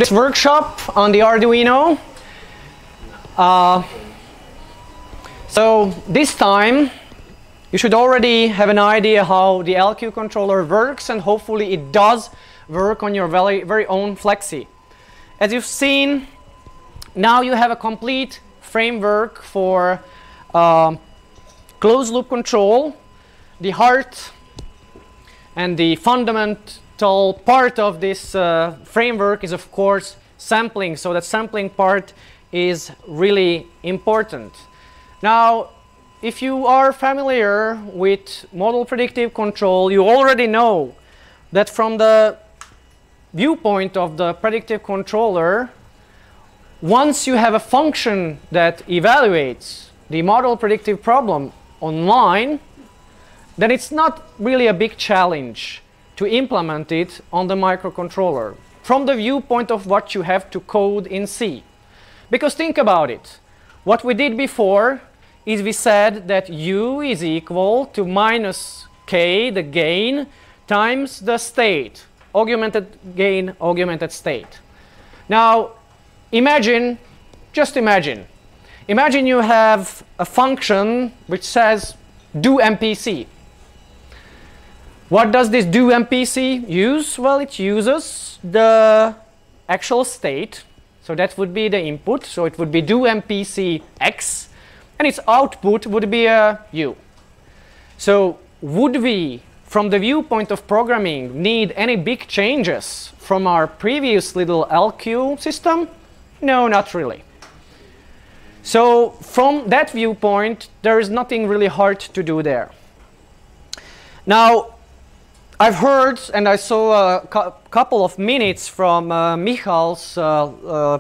This workshop on the Arduino. So this time you should already have an idea how the LQ controller works, and hopefully it does work on your very own Flexy. As you've seen, now you have a complete framework for closed loop control. The heart and the fundamental part of this framework is, of course, sampling. So that sampling part is really important. Now, if you are familiar with model predictive control, you already know that from the viewpoint of the predictive controller, once you have a function that evaluates the model predictive problem online, then it's not really a big challenge to implement it on the microcontroller from the viewpoint of what you have to code in C. Because think about it. What we did before is we said that U is equal to minus K, the gain, times the state. Augmented gain, augmented state. Now, imagine, just imagine. Imagine you have a function which says do MPC. What does this do MPC use? Well, it uses the actual state. So that would be the input. So it would be do MPC X. And its output would be a U. So would we, from the viewpoint of programming, need any big changes from our previous little LQ system? No, not really. So from that viewpoint, there is nothing really hard to do there. Now, I've heard and I saw a couple of minutes from Michal's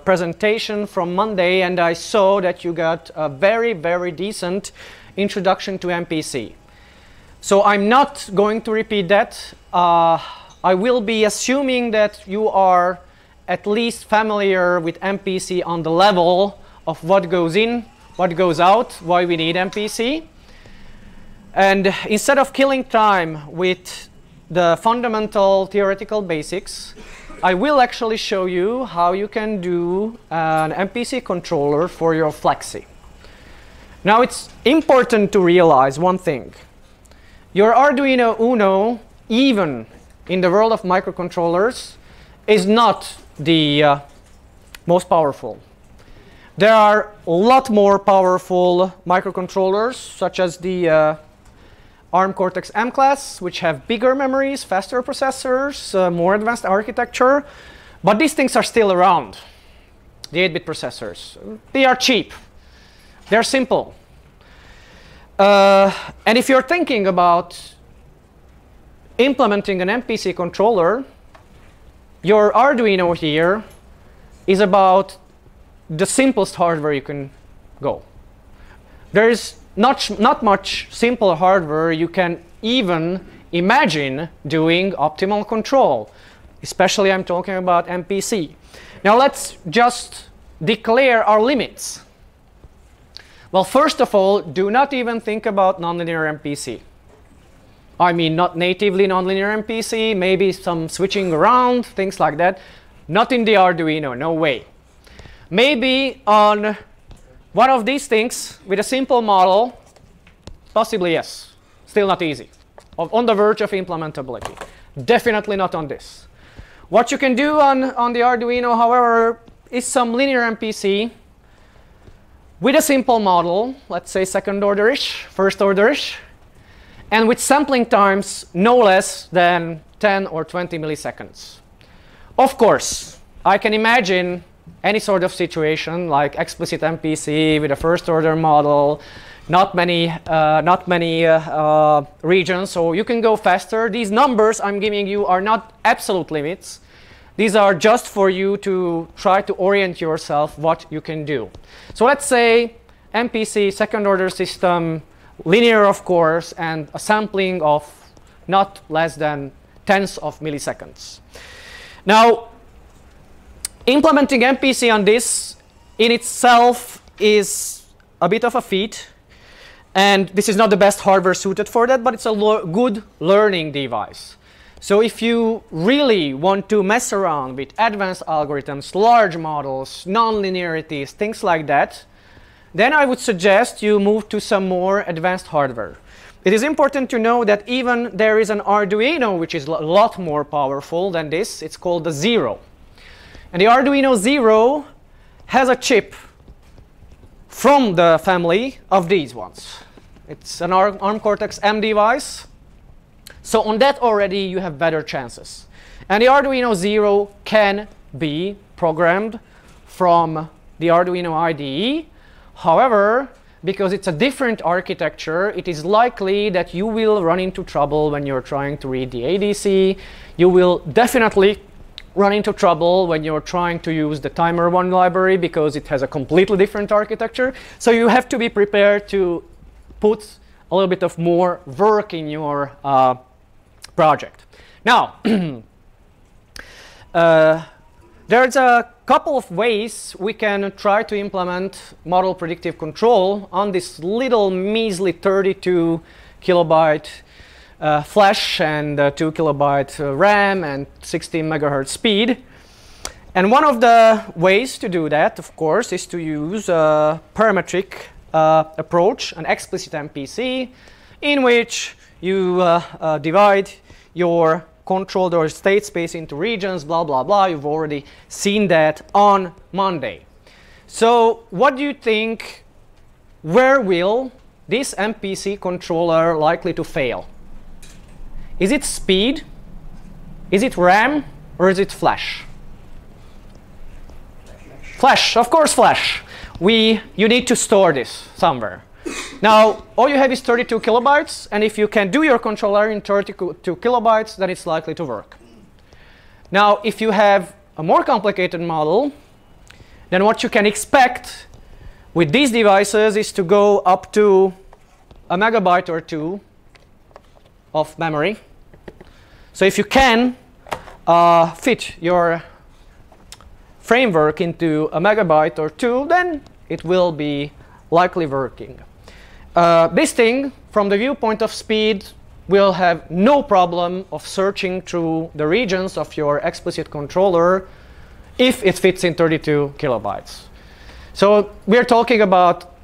presentation from Monday, and I saw that you got a very, very decent introduction to MPC. So I'm not going to repeat that. I will be assuming that you are at least familiar with MPC on the level of what goes in, what goes out, why we need MPC. And instead of killing time with the fundamental theoretical basics, I will actually show you how you can do an MPC controller for your Flexy. Now, it's important to realize one thing. Your Arduino Uno, even in the world of microcontrollers, is not the most powerful. There are a lot more powerful microcontrollers, such as the ARM Cortex-M class, which have bigger memories, faster processors, more advanced architecture. But these things are still around, the 8-bit processors. They are cheap. They're simple. And if you're thinking about implementing an MPC controller, your Arduino here is about the simplest hardware you can go. There is not much simple hardware you can even imagine doing optimal control. Especially I'm talking about MPC. Now let's just declare our limits. Well, first of all, do not even think about nonlinear MPC. I mean, not natively nonlinear MPC, maybe some switching around, things like that. Not in the Arduino, no way. Maybe on one of these things with a simple model, possibly yes. Still not easy. On the verge of implementability. Definitely not on this. What you can do on the Arduino, however, is some linear MPC with a simple model, let's say second order-ish, first order-ish, and with sampling times no less than 10 or 20 milliseconds. Of course, I can imagine any sort of situation like explicit MPC with a first order model, not many regions, so you can go faster. These numbers I'm giving you are not absolute limits. These are just for you to try to orient yourself what you can do. So let's say MPC, second order system, linear of course, and a sampling of not less than tens of milliseconds. Now, implementing MPC on this in itself is a bit of a feat, and this is not the best hardware suited for that, but it's a good learning device. So if you really want to mess around with advanced algorithms, large models, non-linearities, things like that, then I would suggest you move to some more advanced hardware. It is important to know that even there is an Arduino which is a lot more powerful than this. It's called the Zero. And the Arduino Zero has a chip from the family of these ones. It's an ARM Cortex-M device. So on that already you have better chances. And the Arduino Zero can be programmed from the Arduino IDE. However, because it's a different architecture, it is likely that you will run into trouble when you're trying to read the ADC. You will definitely run into trouble when you're trying to use the Timer1 library because it has a completely different architecture. So you have to be prepared to put a little bit of more work in your project. Now, there's a couple of ways we can try to implement model predictive control on this little measly 32 kilobyte flash and 2 kilobyte RAM and 16 megahertz speed. And one of the ways to do that, of course, is to use a parametric approach, an explicit MPC, in which you divide your controlled or state space into regions, blah, blah, blah. You've already seen that on Monday. So what do you think, where will this MPC controller likely to fail? Is it speed? Is it RAM? Or is it flash? Flash, of course flash. You need to store this somewhere. Now, all you have is 32 kilobytes, and if you can do your controller in 32 kilobytes, then it's likely to work. Now, if you have a more complicated model, then what you can expect with these devices is to go up to a megabyte or two of memory. So if you can fit your framework into a megabyte or two, then it will be likely working. This thing, from the viewpoint of speed, will have no problem of searching through the regions of your explicit controller if it fits in 32 kilobytes. So we're talking about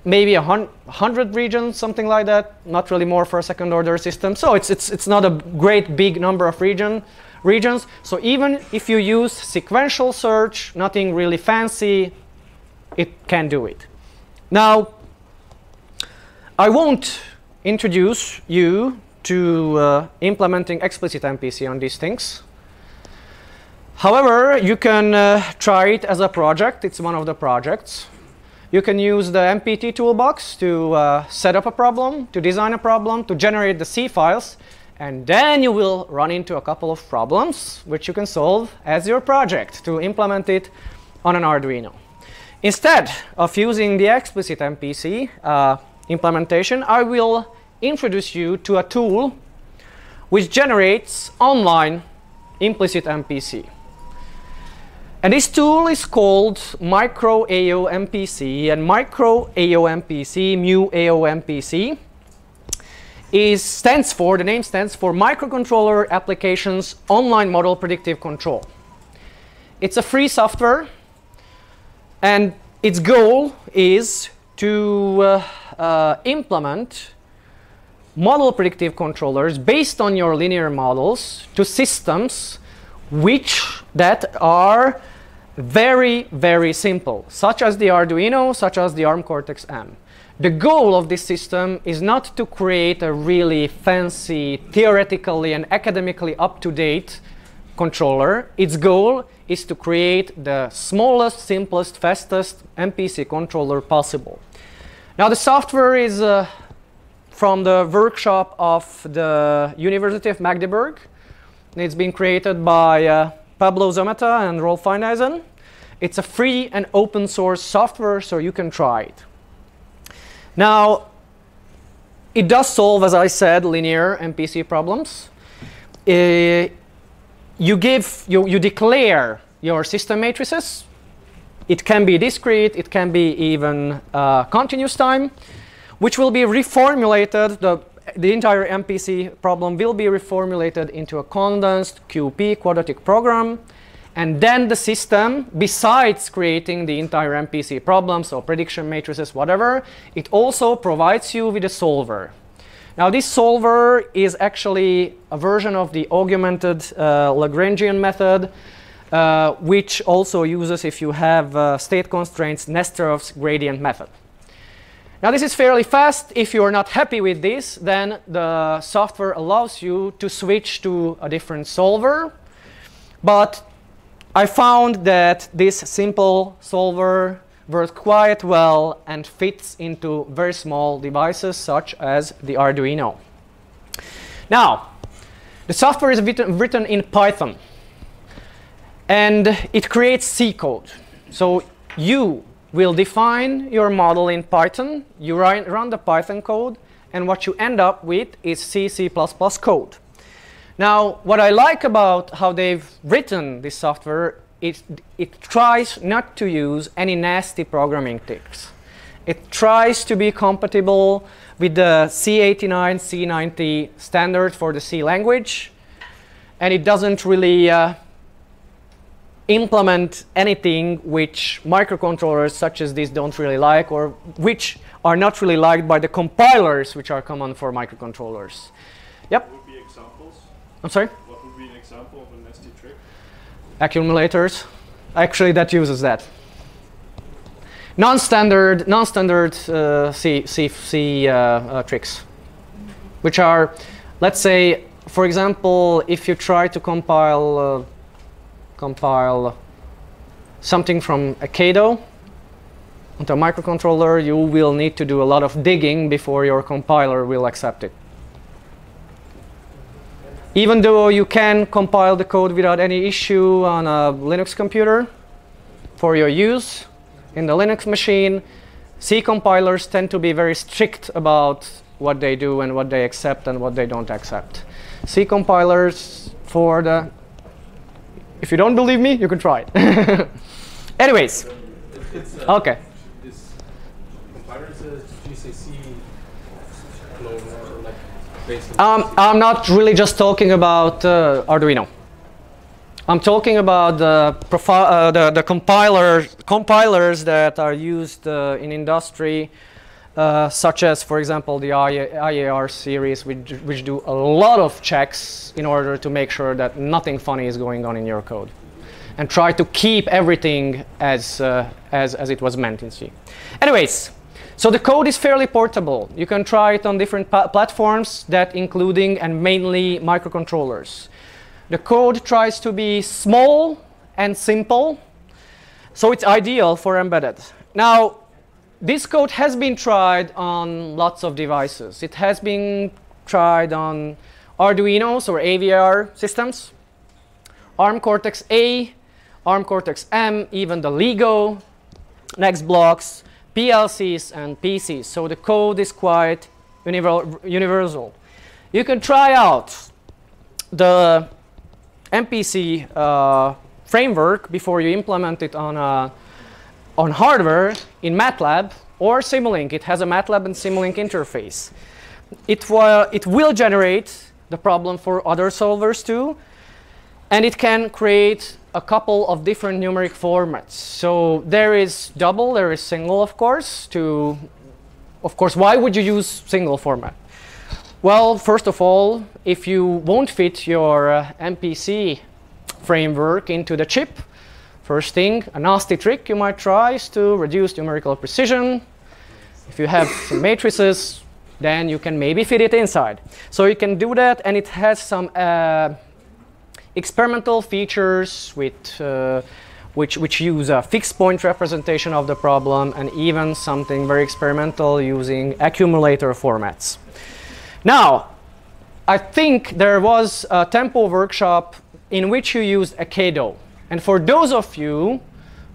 maybe 100 regions, something like that, not really more for a second order system. So it's not a great big number of regions. So even if you use sequential search, nothing really fancy, it can do it. Now, I won't introduce you to implementing explicit MPC on these things. However, you can try it as a project. It's one of the projects. You can use the MPT toolbox to set up a problem, to design a problem, to generate the C files, and then you will run into a couple of problems which you can solve as your project to implement it on an Arduino. Instead of using the explicit MPC implementation, I will introduce you to a tool which generates online implicit MPC. And this tool is called micro-AO-MPC, and micro-AO-MPC, mAO-MPC, the name stands for Microcontroller Applications Online Model Predictive Control. It's a free software, and its goal is to implement model predictive controllers based on your linear models to systems that are very, very simple, such as the Arduino, such as the ARM Cortex-M. The goal of this system is not to create a really fancy, theoretically and academically up-to-date controller. Its goal is to create the smallest, simplest, fastest MPC controller possible. Now, the software is from the workshop of the University of Magdeburg. It's been created by Pablo Zometa and Rolf Feineisen. It's a free and open source software, so you can try it. Now, it does solve, as I said, linear MPC problems. You declare your system matrices. It can be discrete, it can be even continuous time, which will be reformulated. The the entire MPC problem will be reformulated into a condensed QP, quadratic program. And then the system, besides creating the entire MPC problem, so prediction matrices, whatever, it also provides you with a solver. Now, this solver is actually a version of the augmented Lagrangian method, which also uses, if you have state constraints, Nesterov's gradient method. Now, this is fairly fast. If you are not happy with this, then the software allows you to switch to a different solver. But I found that this simple solver works quite well and fits into very small devices such as the Arduino. Now, the software is written in Python, and it creates C code. So you will define your model in Python, you run the Python code, and what you end up with is C++ code. Now, what I like about how they've written this software is it tries not to use any nasty programming tricks. It tries to be compatible with the C89, C90 standard for the C language, and it doesn't really implement anything which microcontrollers such as this don't really like, or which are not really liked by the compilers which are common for microcontrollers. Yep? What would be examples? I'm sorry? What would be an example of a nasty trick? Accumulators. Actually, that uses that. Non-standard C tricks, which are, let's say, for example, if you try to compile something from a CADO onto a microcontroller, you will need to do a lot of digging before your compiler will accept it. Even though you can compile the code without any issue on a Linux computer for your use in the Linux machine, C compilers tend to be very strict about what they do and what they accept and what they don't accept. C compilers for the... If you don't believe me, you can try it. Anyways, okay. This compiler says GCC clone or like based on I'm not really just talking about Arduino. I'm talking about the compilers that are used in industry, such as, for example, the IAR series, which do a lot of checks in order to make sure that nothing funny is going on in your code, and try to keep everything as it was meant in C. Anyways, so the code is fairly portable. You can try it on different platforms, that including and mainly microcontrollers. The code tries to be small and simple, so it's ideal for embedded. Now, this code has been tried on lots of devices. It has been tried on Arduinos or AVR systems, ARM Cortex-A, ARM Cortex-M, even the Lego, Next blocks, PLCs, and PCs. So the code is quite universal. You can try out the MPC framework before you implement it on hardware in MATLAB or Simulink. It has a MATLAB and Simulink interface. It will generate the problem for other solvers too, and it can create a couple of different numeric formats. So there is double, there is single, of course. Why would you use single format? Well, first of all, if you won't fit your MPC framework into the chip, first thing, a nasty trick you might try is to reduce numerical precision. If you have some matrices, then you can maybe fit it inside. So you can do that, and it has some experimental features which use a fixed point representation of the problem, and even something very experimental using accumulator formats. Now, I think there was a Tempo workshop in which you used a CADO. And for those of you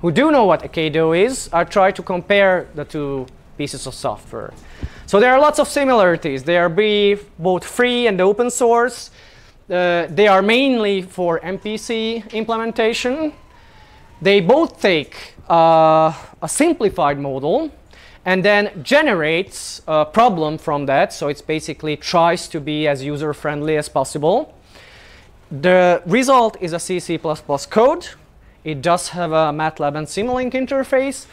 who do know what a CADO is, I try to compare the two pieces of software. So there are lots of similarities. They are both free and open source. They are mainly for MPC implementation. They both take a simplified model, and then generates a problem from that. So it's basically tries to be as user-friendly as possible. The result is a C++ code. It does have a MATLAB and Simulink interface,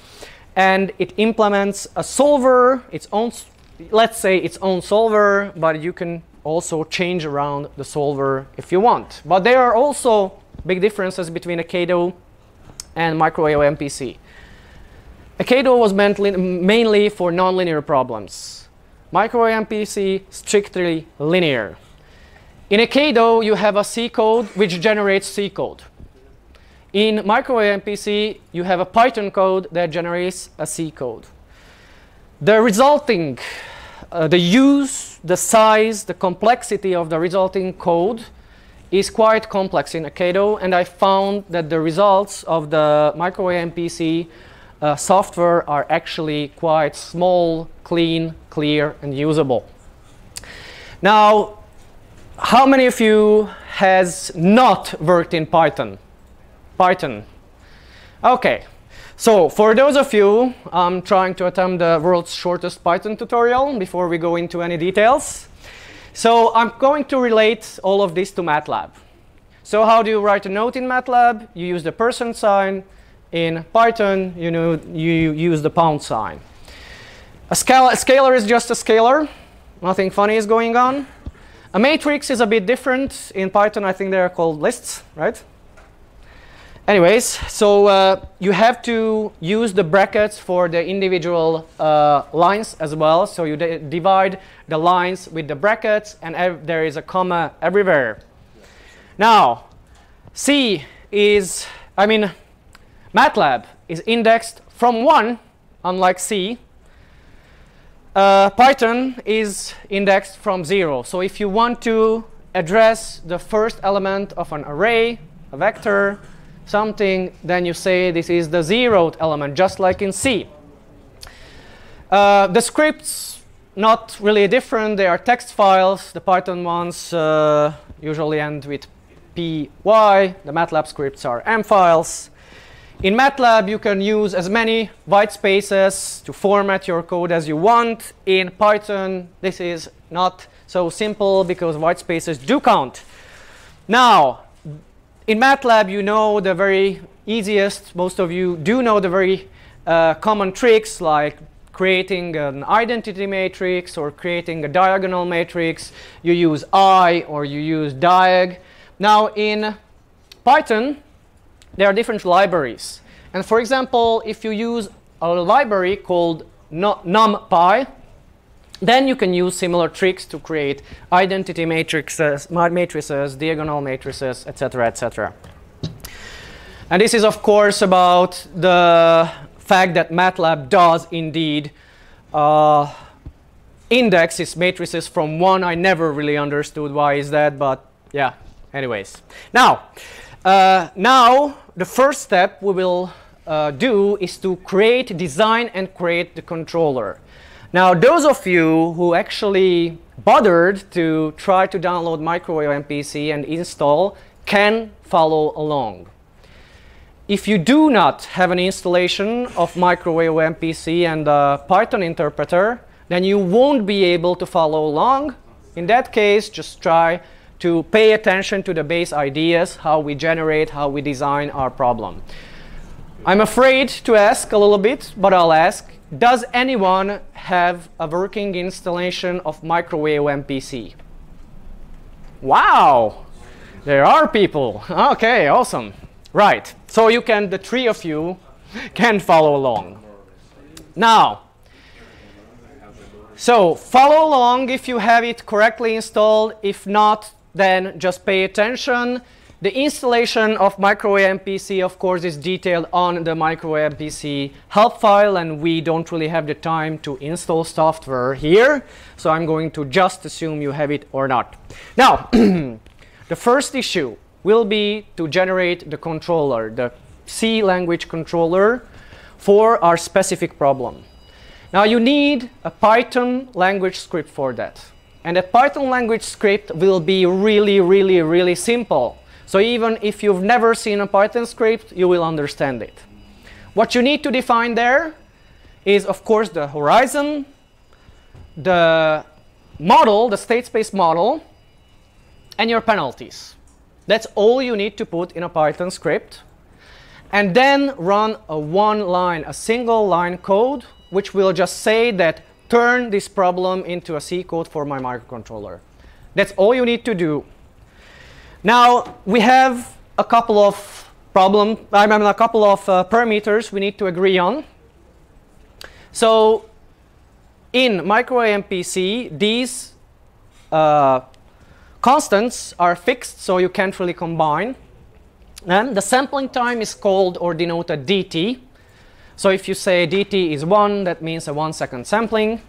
and it implements a solver, its own, let's say its own solver, but you can also change around the solver if you want. But there are also big differences between a CADO and micro-MPC. A CADO was meant mainly for nonlinear problems. Micro-MPC strictly linear. In a CADO, you have a C code which generates C code. In micro-MPC, you have a Python code that generates a C code. The resulting, the use, the size, the complexity of the resulting code is quite complex in a CADO, and I found that the results of the micro-MPC software are actually quite small, clean, clear, and usable. Now, how many of you has not worked in Python? Python. Okay, so for those of you, I'm trying to attempt the world's shortest Python tutorial before we go into any details. So I'm going to relate all of this to MATLAB. So how do you write a note in MATLAB? You use the % sign. In Python, you use the pound sign. A scalar is just a scalar. Nothing funny is going on. A matrix is a bit different. In Python, I think they are called lists, right? Anyways, so you have to use the brackets for the individual lines as well. So you divide the lines with the brackets, and there is a comma everywhere. Now, MATLAB is indexed from 1, unlike C. Python is indexed from 0. So if you want to address the first element of an array, a vector, something, then you say this is the 0th element, just like in C. The scripts, not really different. They are text files. The Python ones usually end with py. The MATLAB scripts are M files. In MATLAB, you can use as many white spaces to format your code as you want. In Python, this is not so simple because white spaces do count. Now, in MATLAB, you know the very easiest, most of you do know the very common tricks like creating an identity matrix or creating a diagonal matrix. You use I or you use diag. Now, in Python, there are different libraries. And for example, if you use a library called numpy, then you can use similar tricks to create identity matrices, diagonal matrices, etc., etc. And this is, of course, about the fact that MATLAB does indeed index its matrices from 1. I never really understood why is that, but yeah, anyways. Now, the first step we will do is to create, design, and create the controller. Now, those of you who actually bothered to try to download micro-MPC and install can follow along. If you do not have an installation of micro-MPC and the Python interpreter, then you won't be able to follow along. In that case, just try to pay attention to the base ideas, how we generate, how we design our problem. I'm afraid to ask a little bit, but I'll ask. Does anyone have a working installation of micro-MPC? Wow! There are people. Okay, awesome. Right. So you can, the three of you, can follow along. Now, so follow along if you have it correctly installed. If not, then just pay attention. The installation of micro-MPC, of course, is detailed on the micro-MPC help file, and we don't really have the time to install software here. So I'm going to just assume you have it or not. Now, the first issue will be to generate the controller, the C language controller for our specific problem. Now, you need a Python language script for that. And that Python language script will be really, really, really simple. So even if you've never seen a Python script, you will understand it. What you need to define there is, of course, the horizon, the model, the state space model, and your penalties. That's all you need to put in a Python script. And then run a single line code, which will just say that turn this problem into a C code for my microcontroller. That's all you need to do. Now, we have a couple of parameters we need to agree on. So in micro-MPC, these constants are fixed, so you can't really combine. And the sampling time is called or denoted dt. So if you say dt is 1, that means a 1 second sampling.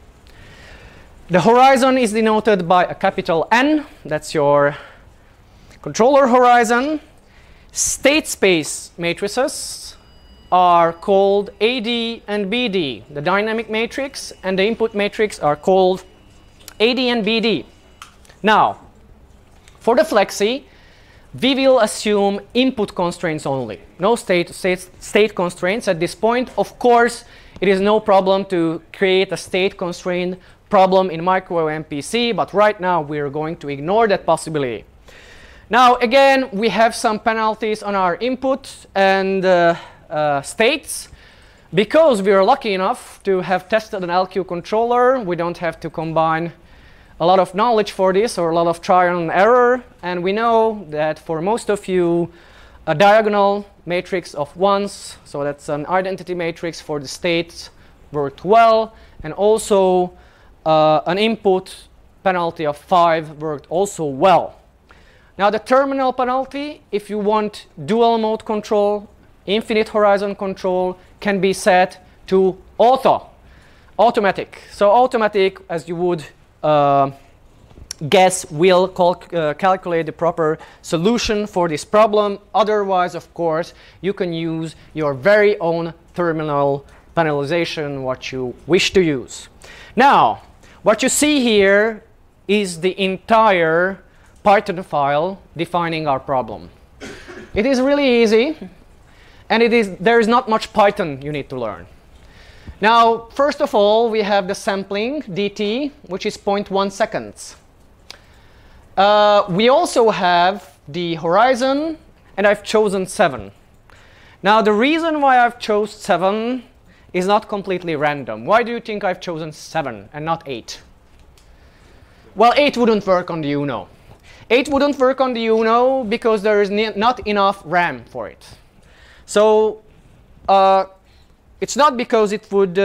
The horizon is denoted by a capital N. That's your controller horizon. State space matrices are called AD and BD. The dynamic matrix and the input matrix are called AD and BD. Now, for the Flexy, we will assume input constraints only. No state constraints at this point. Of course, it is no problem to create a state constraint problem in micro-MPC, but right now we are going to ignore that possibility. Now, again, we have some penalties on our input and states. Because we are lucky enough to have tested an LQ controller, we don't have to combine a lot of knowledge for this or a lot of trial and error. And we know that for most of you, a diagonal matrix of 1s, so that's an identity matrix for the states, worked well. And also an input penalty of 5 worked also well. Now the terminal penalty, if you want dual mode control, infinite horizon control, can be set to automatic. So automatic, as you would guess, will calculate the proper solution for this problem. Otherwise, of course, you can use your very own terminal penalization, what you wish to use. Now, what you see here is the entire Python file defining our problem. It is really easy, and there is not much Python you need to learn. Now, first of all, we have the sampling, dt, which is 0.1 seconds. We also have the horizon, and I've chosen 7. Now, the reason why I've chosen 7 is not completely random. Why do you think I've chosen 7 and not 8? Well, 8 wouldn't work on the Uno. 8 wouldn't work on the Uno because there is not enough RAM for it. So it's not because it would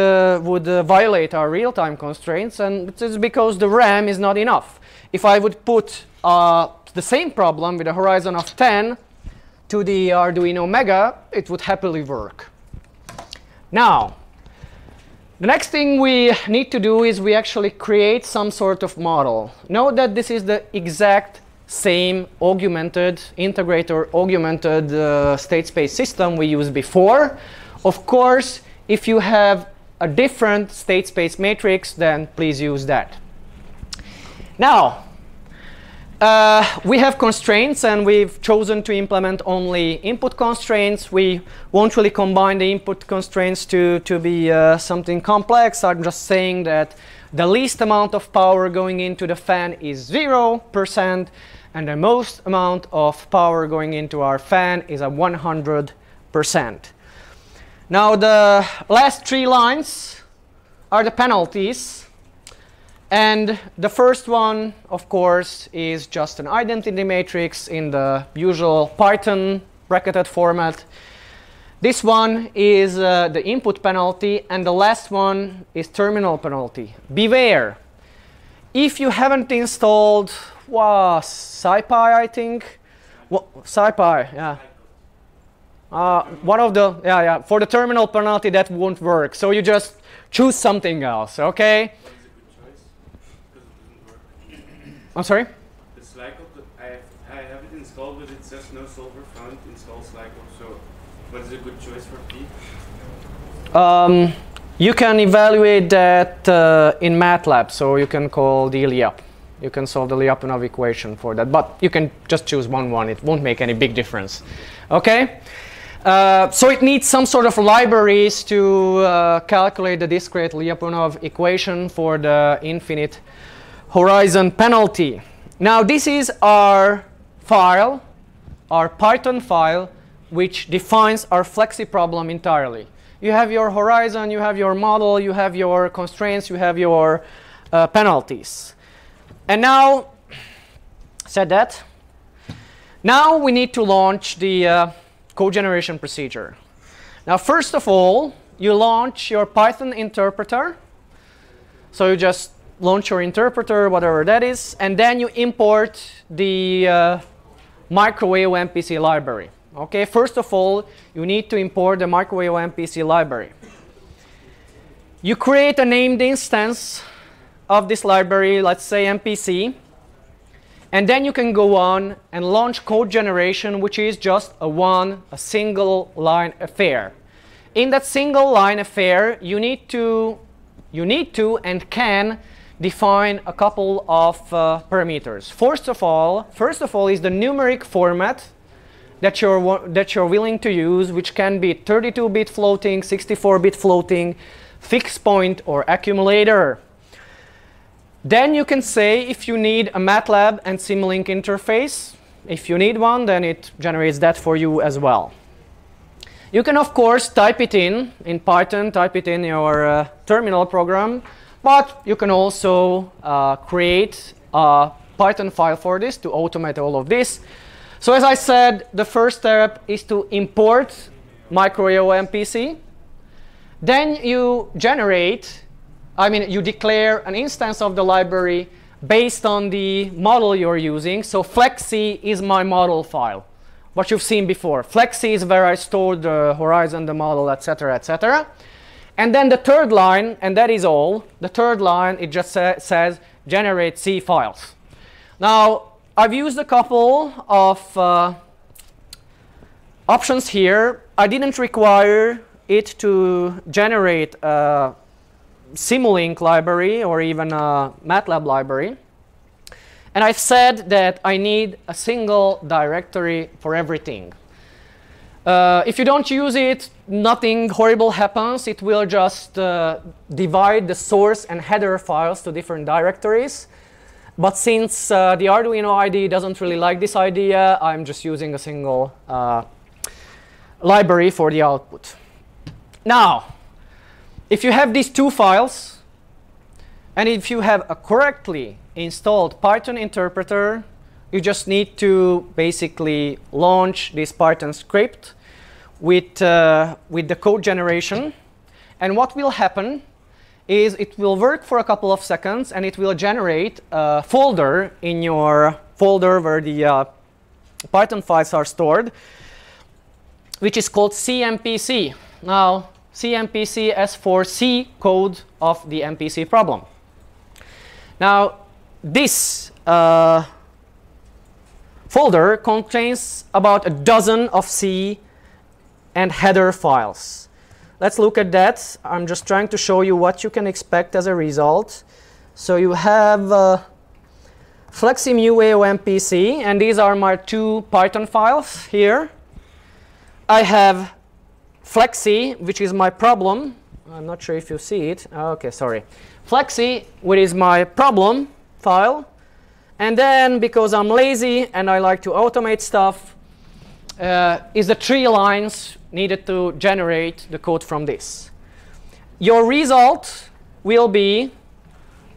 violate our real-time constraints, and it's because the RAM is not enough. If I would put the same problem with a horizon of 10 to the Arduino Mega, it would happily work. Now, the next thing we need to do is we actually create some sort of model. Note that this is the exact same augmented integrator, augmented state space system we used before. Of course, if you have a different state space matrix, then please use that. Now, we have constraints, and we've chosen to implement only input constraints. We won't really combine the input constraints to be something complex. I'm just saying that the least amount of power going into the fan is 0%, and the most amount of power going into our fan is a 100%. Now, the last 3 lines are the penalties. And the first one, of course, is just an identity matrix in the usual Python bracketed format. This one is the input penalty, and the last one is terminal penalty. Beware, if you haven't installed SciPy, I think. SciPy, yeah. One of the, for the terminal penalty, that won't work. So you just choose something else, okay? I'm sorry? The Sligo, I have it installed, but it says no solver found, install Sligo. So what is a good choice for P? You can evaluate that in MATLAB, so you can call the Lyapunov. You can solve the Lyapunov equation for that, but you can just choose 1, 1. It won't make any big difference. Okay? So it needs some sort of libraries to calculate the discrete Lyapunov equation for the infinite horizon penalty. Now this is our file, our Python file, which defines our Flexy problem entirely. You have your horizon, you have your model, you have your constraints, you have your penalties. And now, said that, now we need to launch the code generation procedure. Now first of all, you launch your Python interpreter. So you just launch your interpreter, whatever that is, and then you import the micro-mAO-MPC library. Okay, first of all, you need to import the micro-mAO-MPC library. You create a named instance of this library, let's say MPC, and then you can go on and launch code generation, which is just a single line affair. In that single line affair, you need to and can define a couple of parameters. First of all is the numeric format that you're willing to use, which can be 32-bit floating, 64-bit floating, fixed point, or accumulator. Then you can say if you need a MATLAB and Simulink interface. If you need one, then it generates that for you as well. You can, of course, type it in Python, type it in your terminal program, but you can also create a Python file for this to automate all of this. So as I said, the first step is to import micro-mAO-MPC. Then you you declare an instance of the library based on the model you're using. So Flexy is my model file, what you've seen before. Flexy is where I store the horizon, the model, etc., etc. And then the third line, and that is all, the third line, it just says generate C files. Now, I've used a couple of options here. I didn't require it to generate a Simulink library or even a MATLAB library. And I've said that I need a single directory for everything. If you don't use it, nothing horrible happens. It will just divide the source and header files to different directories. But since the Arduino IDE doesn't really like this idea, I'm just using a single library for the output. Now, if you have these two files, and if you have a correctly installed Python interpreter, you just need to basically launch this Python script with the code generation. And what will happen is it will work for a couple of seconds, and it will generate a folder in your folder where the Python files are stored, which is called cMPC. Now, cMPC as for C code of the MPC problem. Now, this folder contains about a dozen of C and header files. Let's look at that. I'm just trying to show you what you can expect as a result. So you have Flexy mAO-MPC, and these are my two Python files here. I have Flexy, which is my problem. I'm not sure if you see it. Okay, sorry. Flexy, which is my problem file. And then, because I'm lazy and I like to automate stuff, is the 3 lines needed to generate the code from this. Your result will be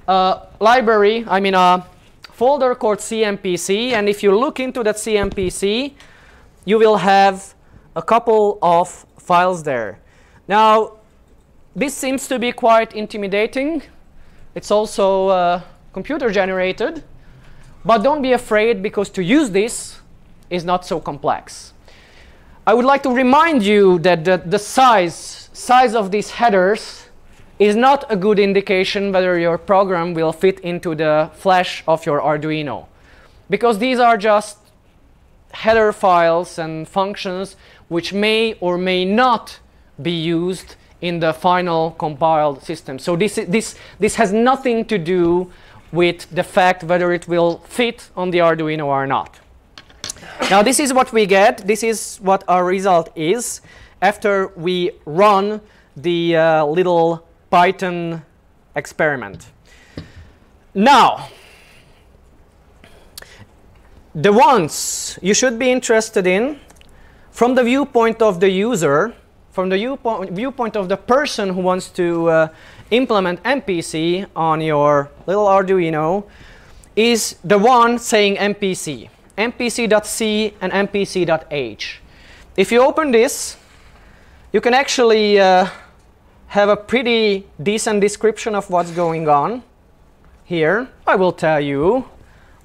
a library, a folder called cMPC. And if you look into that cMPC, you will have a couple of files there. Now, this seems to be quite intimidating. It's also computer generated. But don't be afraid, because to use this is not so complex. I would like to remind you that the size of these headers is not a good indication whether your program will fit into the flash of your Arduino, because these are just header files and functions which may or may not be used in the final compiled system. So this has nothing to do with the fact whether it will fit on the Arduino or not. Now this is what we get. This is what our result is after we run the little Python experiment. Now, the ones you should be interested in from the viewpoint of the user, from the viewpoint of the person who wants to implement MPC on your little Arduino, is the one saying MPC, MPC.c and MPC.h. If you open this, you can actually have a pretty decent description of what's going on here. I will tell you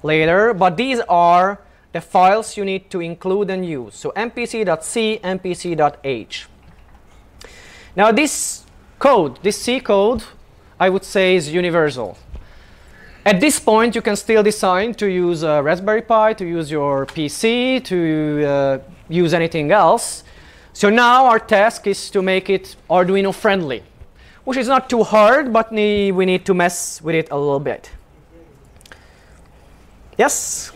later, but these are the files you need to include and use. So MPC.c, MPC.h. Now this code, this C code, I would say is universal. At this point, you can still decide to use a Raspberry Pi, to use your PC, to use anything else. So now our task is to make it Arduino friendly, which is not too hard, but we need to mess with it a little bit. Yes?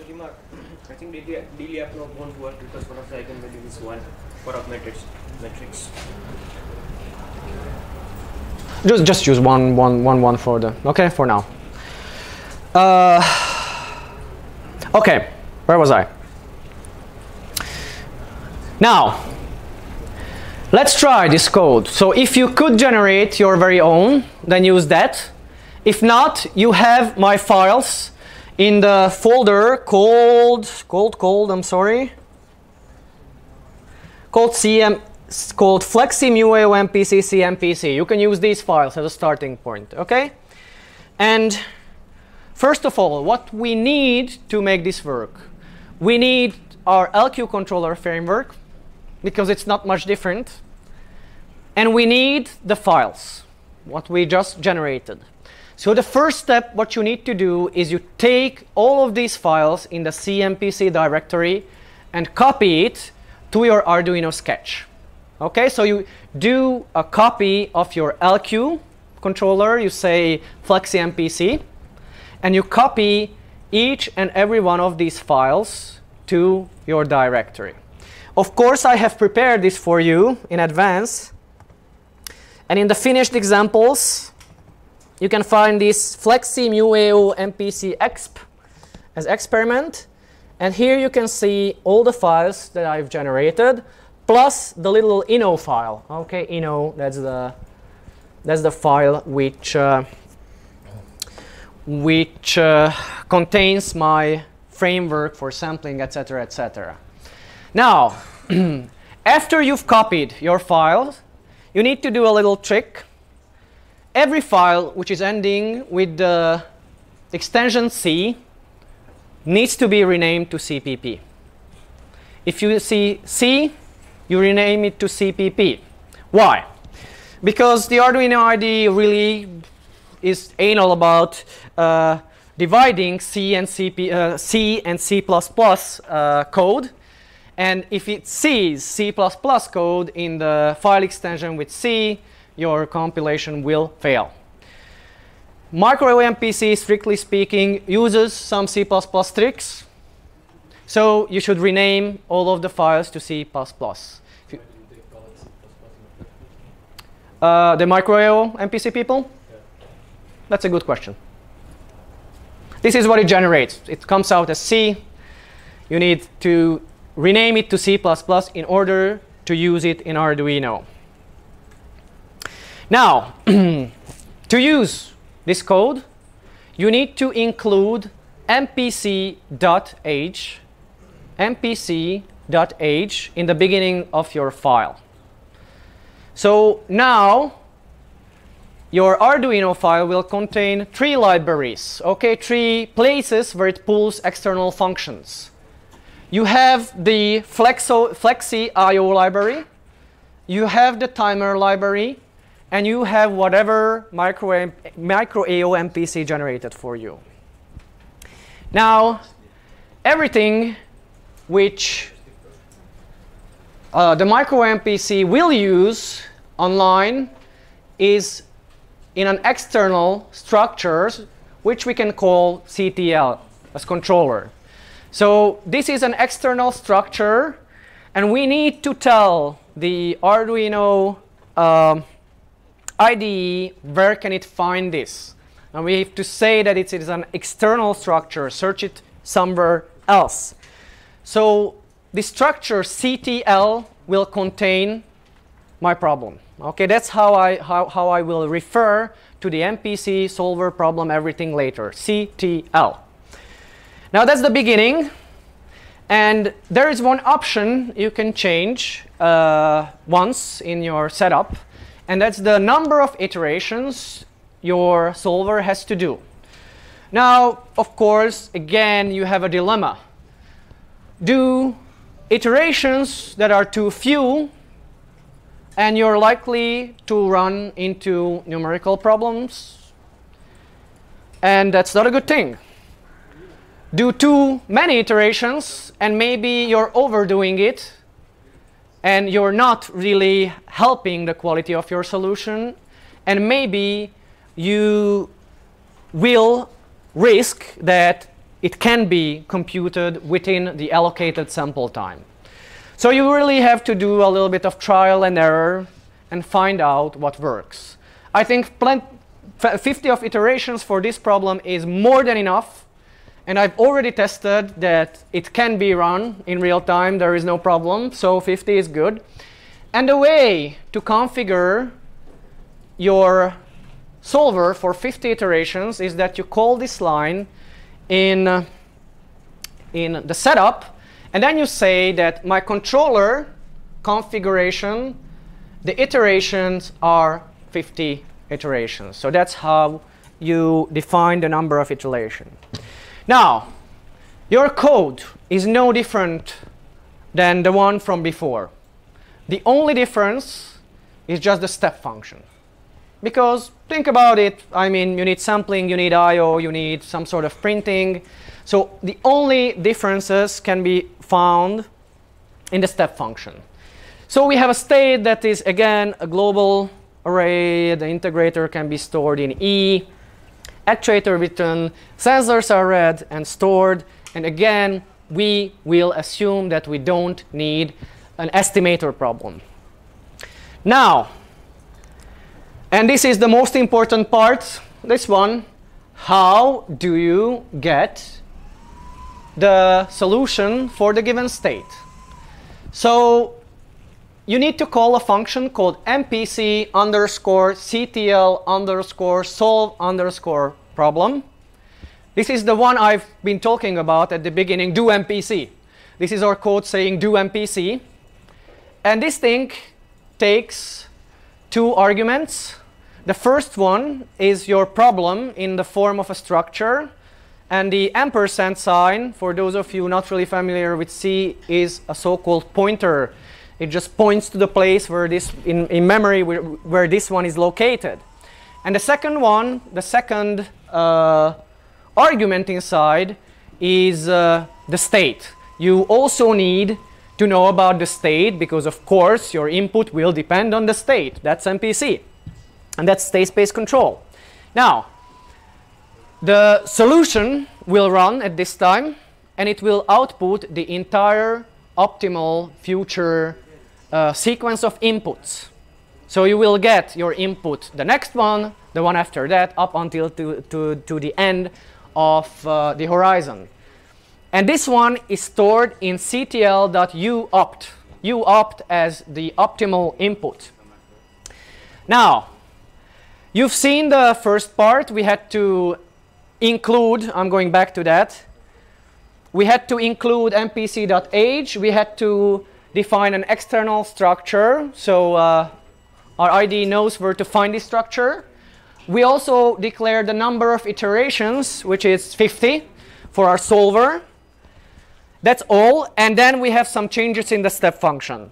I think daily upload won't work because one of the eigenvalues is 1 for of matrix. Just use one for the, okay, for now. Okay, where was I? Now, let's try this code. So if you could generate your very own, then use that. If not, you have my files in the folder called Flexy mAO-MPC CMPC. You can use these files as a starting point, okay? And first of all, what we need to make this work, we need our LQ controller framework, because it's not much different. And we need the files, what we just generated. So the first step, what you need to do is you take all of these files in the CMPC directory and copy it to your Arduino sketch. Okay, so you do a copy of your LQ controller, you say Flexy MPC, and you copy each and every one of these files to your directory. Of course, I have prepared this for you in advance. And in the finished examples, you can find this Flexy mAO-MPC exp as experiment. And here you can see all the files that I've generated, plus the little ino file. Okay, ino, that's the file which contains my framework for sampling, etc., etc. Now, after you've copied your files, you need to do a little trick. Every file which is ending with the extension C needs to be renamed to CPP. If you see C, you rename it to CPP. Why? Because the Arduino IDE really is anal about dividing C and C and C++ code. And if it sees C++ code in the file extension with C, your compilation will fail. mAO-MPC, strictly speaking, uses some C++ tricks. So you should rename all of the files to C++. The mAO-MPC people? Yeah. That's a good question. This is what it generates. It comes out as C. You need to rename it to C++ in order to use it in Arduino. Now, to use this code, you need to include MPC.h in the beginning of your file. So now, your Arduino file will contain 3 libraries, okay, 3 places where it pulls external functions. You have the Flexy IO library, you have the timer library, and you have whatever mAO-MPC generated for you. Now, everything which the mAO-MPC will use online is in an external structure which we can call CTL as controller. So this is an external structure, and we need to tell the Arduino IDE where can it find this. And we have to say that it is an external structure, search it somewhere else. So the structure CTL will contain my problem. Okay, that's how I will refer to the MPC solver problem everything later, CTL. Now that's the beginning, and there is one option you can change once in your setup, and that's the number of iterations your solver has to do. Now, of course, again, you have a dilemma. Do iterations that are too few, and you're likely to run into numerical problems, and that's not a good thing. Do too many iterations, and maybe you're overdoing it, and you're not really helping the quality of your solution, and maybe you will risk that it can be computed within the allocated sample time. So you really have to do a little bit of trial and error and find out what works. I think 50 of iterations for this problem is more than enough, and I've already tested that it can be run in real time, there is no problem, so 50 is good. And the way to configure your solver for 50 iterations is that you call this line in the setup, and then you say that my controller configuration, the iterations are 50 iterations. So that's how you define the number of iterations. Now, your code is no different than the one from before. The only difference is just the step function. Because think about it, I mean, you need sampling, you need I/O, you need some sort of printing. So the only differences can be found in the step function. So we have a state that is, again, a global array. The integrator can be stored in E. Actuator written, sensors are read and stored. And again, we will assume that we don't need an estimator problem. Now, and this is the most important part, this one, how do you get the solution for the given state? So you need to call a function called MPC underscore CTL underscore solve underscore problem. This is the one I've been talking about at the beginning, do MPC. This is our code saying do MPC. And this thing takes two arguments. The first one is your problem in the form of a structure. And the ampersand sign, for those of you not really familiar with C, is a so-called pointer. It just points to the place where this, in memory, where this one is located. And the second one, the second argument inside is the state. You also need to know about the state because, of course, your input will depend on the state. That's MPC. And that's state space control. Now, the solution will run at this time, and it will output the entire optimal future sequence of inputs. So you will get your input, the next one, the one after that, up until to the end of the horizon. And this one is stored in ctl.uopt. uopt as the optimal input. Now, you've seen the first part. We had to include, I'm going back to that. We had to include mpc.age. We had to define an external structure. So our IDE knows where to find this structure. We also declared the number of iterations, which is 50 for our solver. That's all. And then we have some changes in the step function.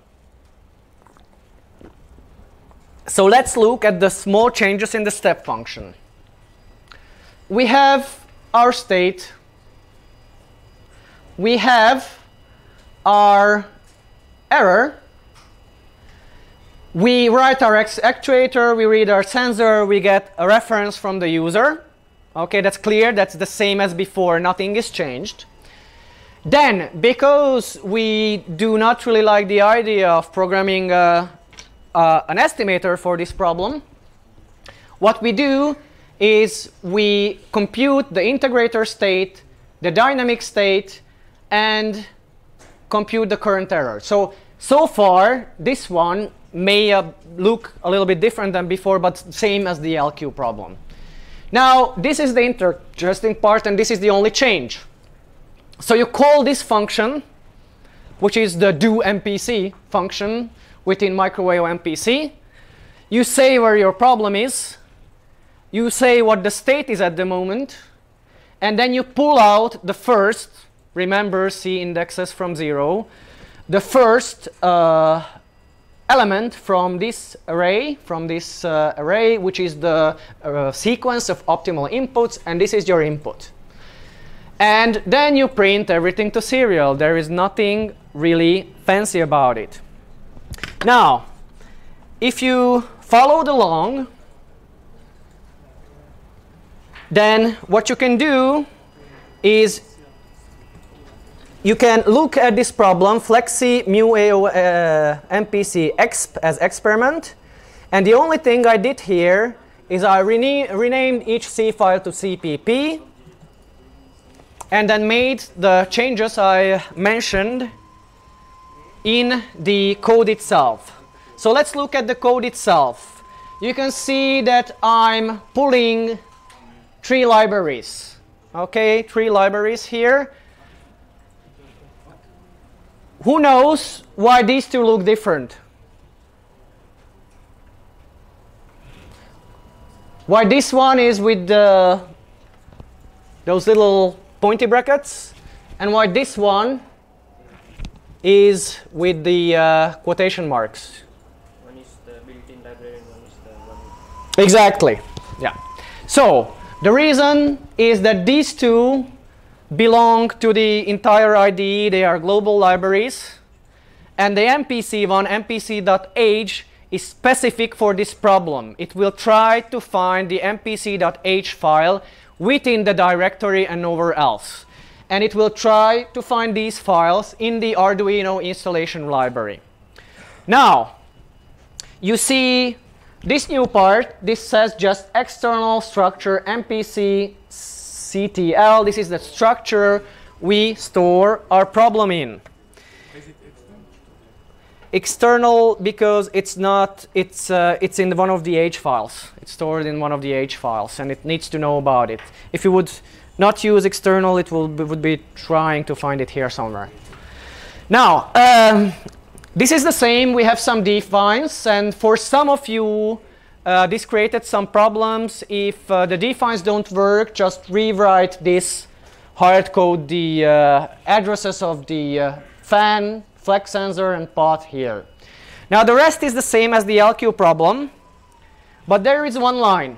So let's look at the small changes in the step function. We have our state. We have our error. We write our actuator, we read our sensor, we get a reference from the user. Okay, that's clear, that's the same as before, nothing is changed. Then, because we do not really like the idea of programming an estimator for this problem, what we do is we compute the integrator state, the dynamic state, and compute the current error. So far, this one may look a little bit different than before, but same as the LQ problem. Now, this is the interesting part, and this is the only change. So you call this function, which is the do-MPC function within mAO-MPC. You say where your problem is. You say what the state is at the moment. And then you pull out the first, remember C indexes from 0, the first element from this array, which is the sequence of optimal inputs, and this is your input. And then you print everything to serial. There is nothing really fancy about it. Now, if you followed along, then what you can do is you can look at this problem, Flexy mAO-MPC as experiment. And the only thing I did here is I renamed each C file to CPP, and then made the changes I mentioned in the code itself. So let's look at the code itself. You can see that I'm pulling 3 libraries. Okay, 3 libraries here. Who knows why these 2 look different? Why this one is with those little pointy brackets, and why this one is with the quotation marks. One is the built-in library and one is the one. Exactly. Yeah. So the reason is that these 2 belong to the entire IDE. They are global libraries, and the MPC one, MPC.h, is specific for this problem. It will try to find the MPC.h file within the directory and nowhere else. And it will try to find these files in the Arduino installation library. Now, you see this new part. This says just external structure MPCctl. This is the structure we store our problem in. External because it's not, it's in one of the H files. It's stored in one of the H files, and it needs to know about it. If you would not use external, it would be trying to find it here somewhere. Now, this is the same. We have some defines, and for some of you, this created some problems. If the defines don't work, just rewrite this hard code, the addresses of the fan, flex sensor, and pot here. Now the rest is the same as the LQ problem, but there is one line.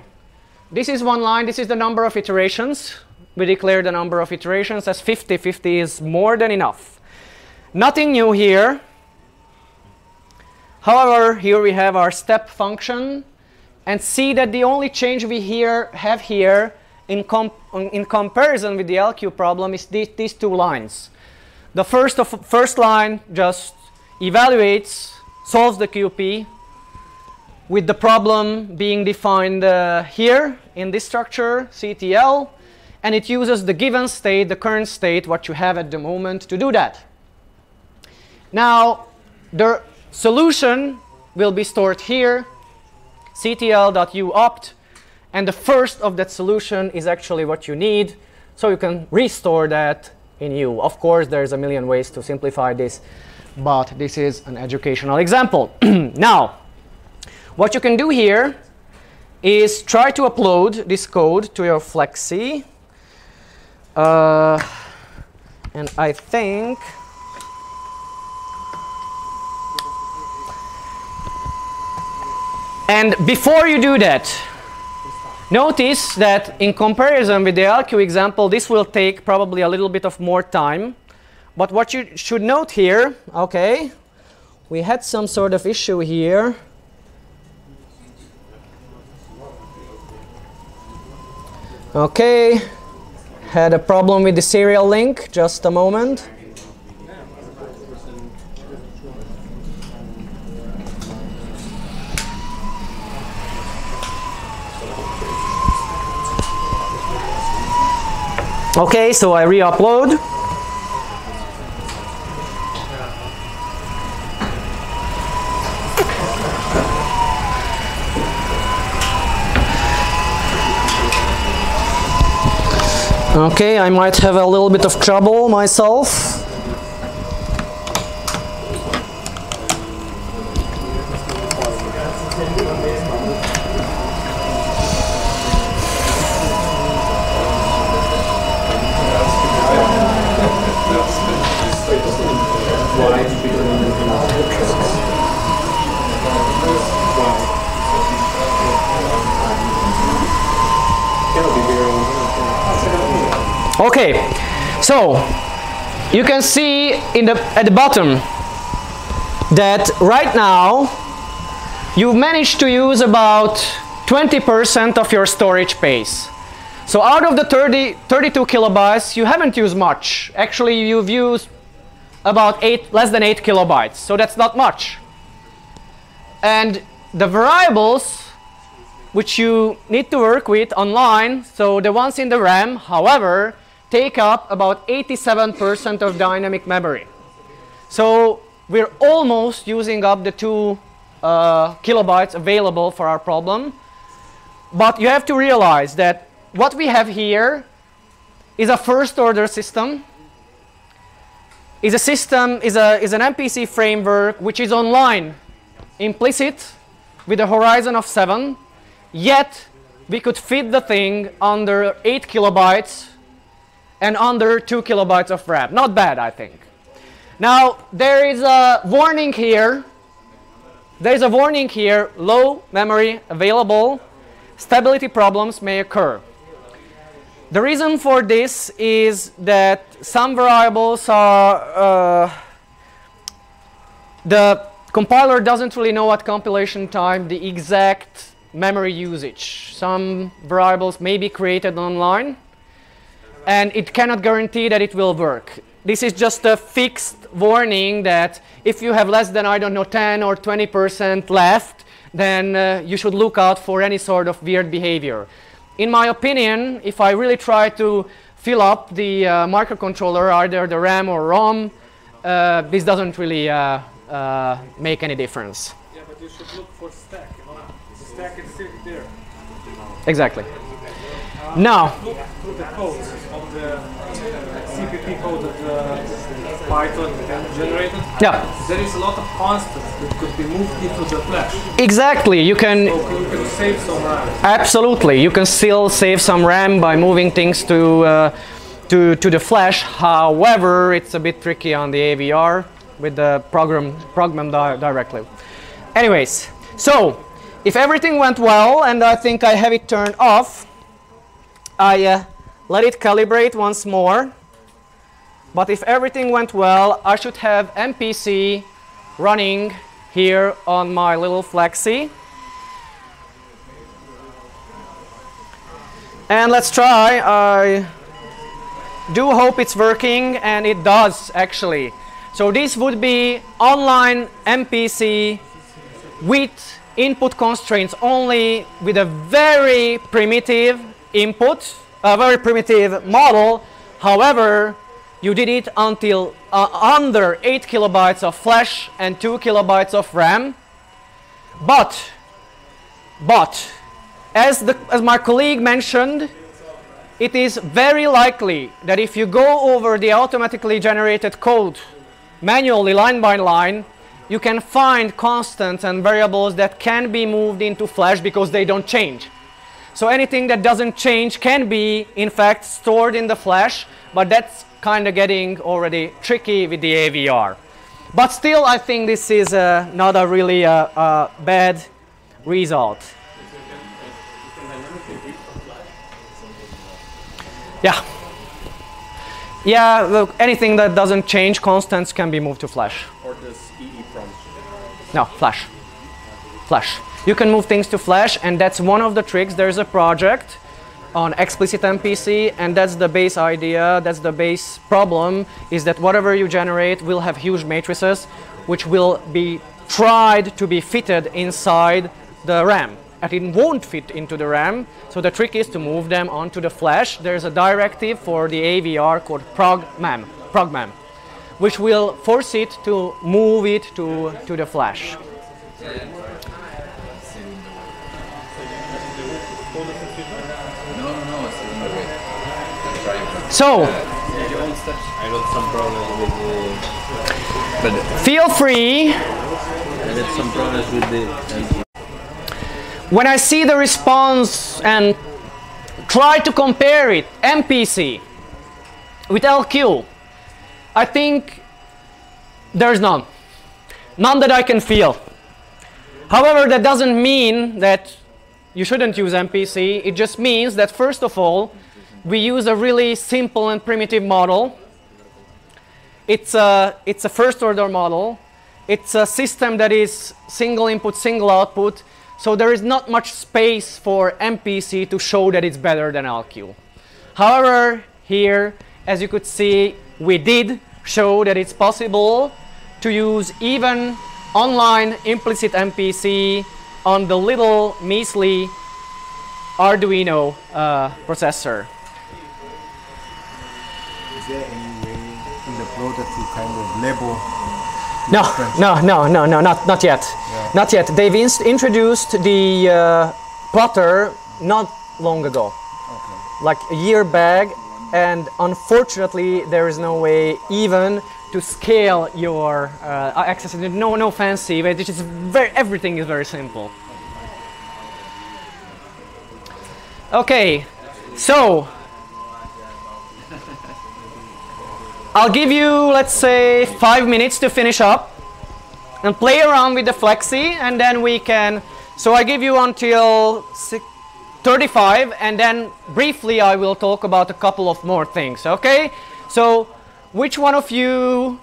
This is one line. This is the number of iterations. We declare the number of iterations as 50. 50 is more than enough. Nothing new here. However, here we have our step function, and see that the only change we have here in comparison with the LQ problem is these 2 lines. The first line just evaluates, solves the QP with the problem being defined here in this structure, CTL, and it uses the given state, the current state, what you have at the moment, to do that. Now, the solution will be stored here, ctl.uopt, and the first of that solution is actually what you need, so you can restore that in U. Of course, there's a million ways to simplify this, but this is an educational example. Now, what you can do here is try to upload this code to your Flexy. And I think and before you do that, notice that in comparison with the LQ example, this will take probably a little bit of more time. But what you should note here, okay, we had some sort of issue here. Okay, had a problem with the serial link, just a moment. Okay, so I re-upload. Okay, I might have a little bit of trouble myself. Okay, so you can see at the bottom that right now you managed to use about 20% of your storage space. So out of the 32 kilobytes, you haven't used much. Actually, you've used about less than 8 kilobytes, so that's not much. And the variables which you need to work with online, so the ones in the RAM, however, take up about 87% of dynamic memory. So we're almost using up the 2 kilobytes available for our problem. But you have to realize that what we have here is a first-order system. Is an MPC framework which is online, implicit, with a horizon of 7. Yet we could fit the thing under 8 kilobytes and under 2 kilobytes of RAM. Not bad, I think. Now, there is a warning here. There is a warning here, low memory available. Stability problems may occur. The reason for this is that some variables are, the compiler doesn't really know at compilation time the exact memory usage. Some variables may be created online, and it cannot guarantee that it will work. This is just a fixed warning that if you have less than, I don't know, 10 or 20% left, then you should look out for any sort of weird behavior. In my opinion, if I really try to fill up the microcontroller, either the RAM or ROM, this doesn't really make any difference. Yeah, but you should look for stack. You know? The stack is still there. Exactly. Now, look through the codes of the CPP code that Python generated. yeah, There is a lot of constants that could be moved into the flash. exactly. You can So you can save some RAM. absolutely. You can still save some RAM by moving things to the flash. However, it's a bit tricky on the AVR with the program directly. Anyways, so if everything went well, and I think I have it turned off, I let it calibrate once more. But if everything went well, I should have MPC running here on my little Flexy. And let's try. I do hope it's working, and it does actually. So this would be online MPC with input constraints only, with a very primitive input, a very primitive model. However, you did it until under 8 kilobytes of flash and 2 kilobytes of RAM. But as my colleague mentioned, it is very likely that if you go over the automatically generated code manually, line by line, you can find constants and variables that can be moved into flash because they don't change. So anything that doesn't change can be, in fact, stored in the flash, but that's kind of getting already tricky with the AVR. But still, I think this is not a really bad result. Yeah. Yeah, look, anything that doesn't change, constants can be moved to flash. Or this EEPROM? No, flash. Flash. You can move things to flash, and that's one of the tricks. There's a project on explicit MPC, and that's the base idea, that's the base problem, is that whatever you generate will have huge matrices, which will be tried to be fitted inside the RAM. and it won't fit into the RAM. So the trick is to move them onto the flash. There's a directive for the AVR called prog-mam, which will force it to move it to the flash. So, I got some problems with the... feel free. I got some problems with the... When I see the response and try to compare it, MPC with LQ, I think there's none. None that I can feel. However, that doesn't mean that you shouldn't use MPC. It just means that, first of all, we use a really simple and primitive model. It's a first order model. It's a system that is single input, single output. So there is not much space for MPC to show that it's better than LQ. However, here, as you could see, we did show that it's possible to use even online implicit MPC on the little measly Arduino processor. Is there any way in the product to kind of label? No, not yet. Yeah. Not yet. They've introduced the plotter not long ago, like a year back, and unfortunately there is no way even to scale your access. No fancy, but it's everything is very simple. Okay, so I'll give you, let's say, 5 minutes to finish up and play around with the Flexy, and then we can, so I give you until 35, and then briefly I will talk about a couple of more things, okay? So which one of you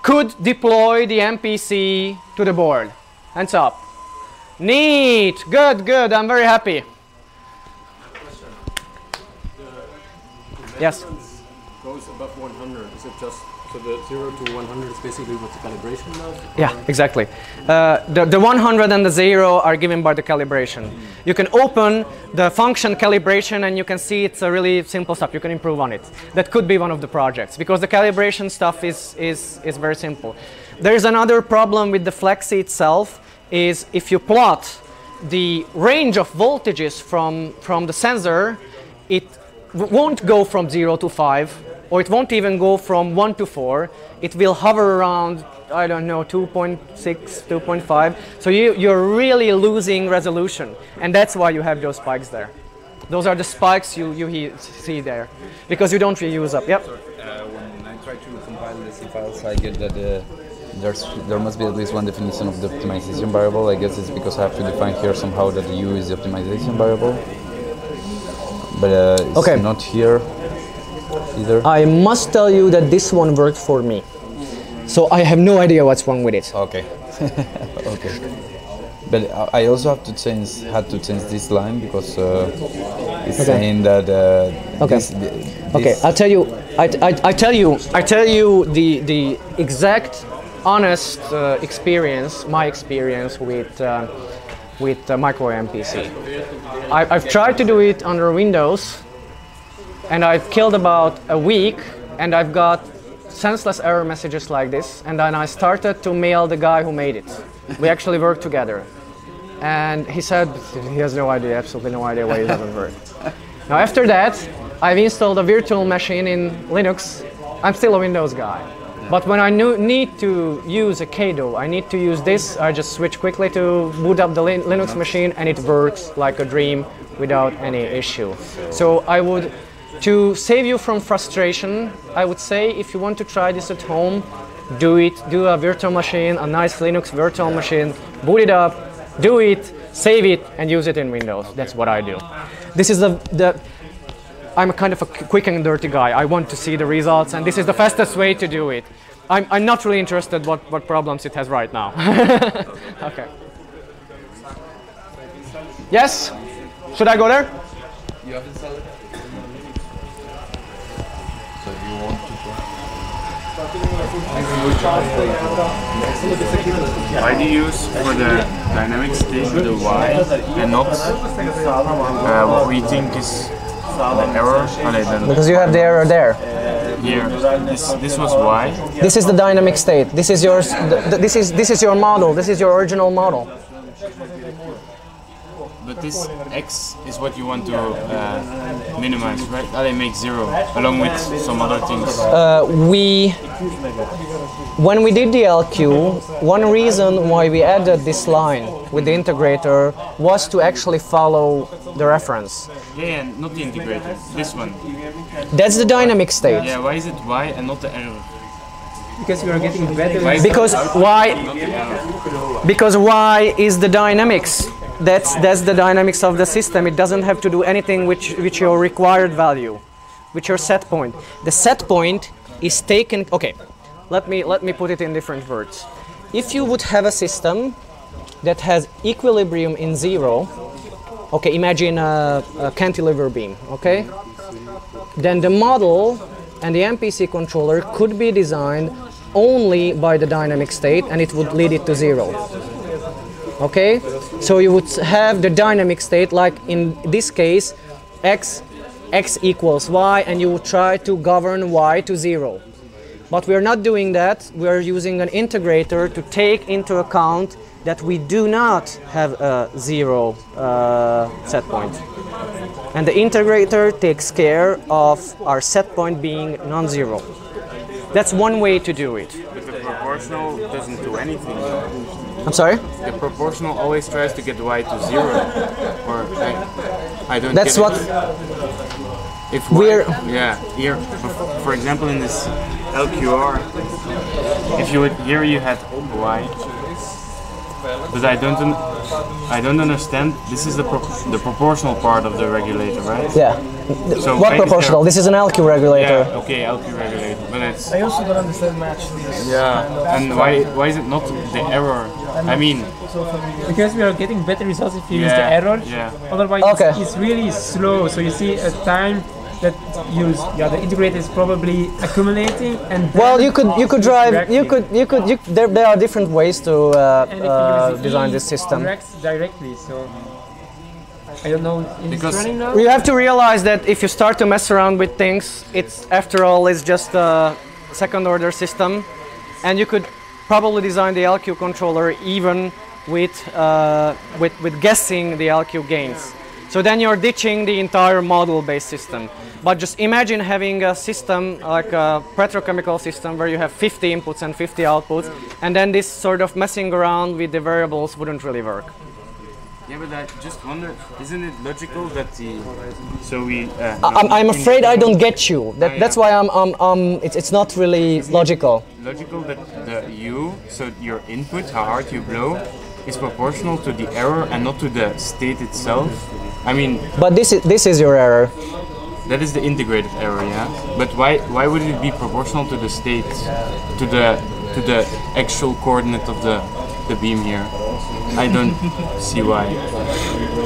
could deploy the MPC to the board? Hands up. Neat, good, I'm very happy. Yes? Goes above 100, is it just, so the 0 to 100 is basically what the calibration does? Yeah, exactly. The 100 and the 0 are given by the calibration. You can open the function calibration and you can see it's a really simple stuff. You can improve on it. That could be one of the projects because the calibration stuff is very simple. There's another problem with the Flexy itself is if you plot the range of voltages from the sensor, it won't go from 0 to 5. Or it won't even go from 1 to 4. It will hover around, I don't know, 2.6, 2.5. So you're really losing resolution. And that's why you have those spikes there. Those are the spikes you see there. Because you don't reuse up. Yep. When I try to compile the C files, I get that there must be at least one definition of the optimization variable. I guess it's because I have to define here somehow that U is the optimization variable. But it's not here either. I must tell you that this one worked for me. So I have no idea what's wrong with it. Okay. Okay. But I also had to change this line because it's saying that. Okay. I'll tell you. I tell you the exact, honest experience. My experience with micro-MPC. I've tried to do it under Windows. And I've killed about a week, and I've got senseless error messages like this. And then I started to mail the guy who made it. We actually worked together. And he said he has no idea, absolutely no idea why it doesn't work. Now after that, I've installed a virtual machine in Linux. I'm still a Windows guy. But when I need to use a Kado, I need to use this, I just switch quickly to boot up the Linux machine, and it works like a dream without any issue. So I would, to save you from frustration, I would say if you want to try this at home, do it, do a virtual machine, a nice Linux virtual machine, boot it up, do it, save it, and use it in Windows. That's what I do. This is I'm a kind of a quick and dirty guy. I want to see the results, and this is the fastest way to do it. I'm not really interested what problems it has right now. Okay. Yes? Should I go there? You have installed it? So you want to Why do you use for the dynamic state the y and not what we think is the error? Because you have the error there. Here, this was y. This is the dynamic state. This is yours. This is your model. This is your original model. But this x is what you want to minimize, right? They make 0 along with some other things. When we did the LQ, one reason why we added this line with the integrator was to actually follow the reference. Yeah, not the integrator. This one. That's the dynamic state. Yeah, why is it y and not the error? Because you are getting better. Because y is the dynamics. That's the dynamics of the system. It doesn't have to do anything with your required value, with your set point. The set point is taken. Okay, let me put it in different words. If you would have a system that has equilibrium in 0, okay, imagine a cantilever beam, okay? Then the model and the MPC controller could be designed only by the dynamic state, and it would lead it to 0. Okay, so you would have the dynamic state, like in this case, x equals y, and you would try to govern y to 0. But we are not doing that. We are using an integrator to take into account that we do not have a 0 set point. And the integrator takes care of our set point being non-zero. That's one way to do it. But the proportional doesn't do anything. I'm sorry? The proportional always tries to get y to 0. Or I don't That's get what it. If we're... Yeah, here, for example, in this LQR, if you would, here you had y, but I don't understand. This is the proportional part of the regulator, right? Yeah. So what proportional? This is an LQ regulator. Yeah, okay, LQ regulator, but it's... I also don't understand actually. Yeah, and why is it not the error? I mean... Because we are getting better results if you use the error. Yeah. Otherwise, it's really slow. So you see a time that the integrator is probably accumulating, and well, you could drive there are different ways to design this system directly. So I don't know. Because running now? You have to realize that if you start to mess around with things, it's after all it's just a second order system, and you could probably design the LQ controller even with guessing the LQ gains. So then you're ditching the entire model-based system. But just imagine having a system like a petrochemical system where you have 50 inputs and 50 outputs, and then this sort of messing around with the variables wouldn't really work. Yeah, but I just wonder, isn't it logical that I'm afraid I don't get you. That's why it's not really logical. Logical that so your input, how hard you blow, is proportional to the error and not to the state itself. I mean, but this is your error. That is the integrated error, yeah. But why would it be proportional to the state, to the actual coordinate of the beam here? I don't see why.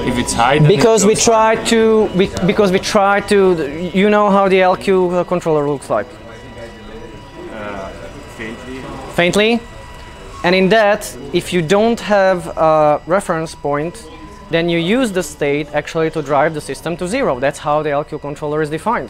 If it's high, then because we try to you know how the LQ controller looks like. Faintly. Faintly, and in that, if you don't have a reference point, then you use the state actually to drive the system to 0. That's how the LQ controller is defined.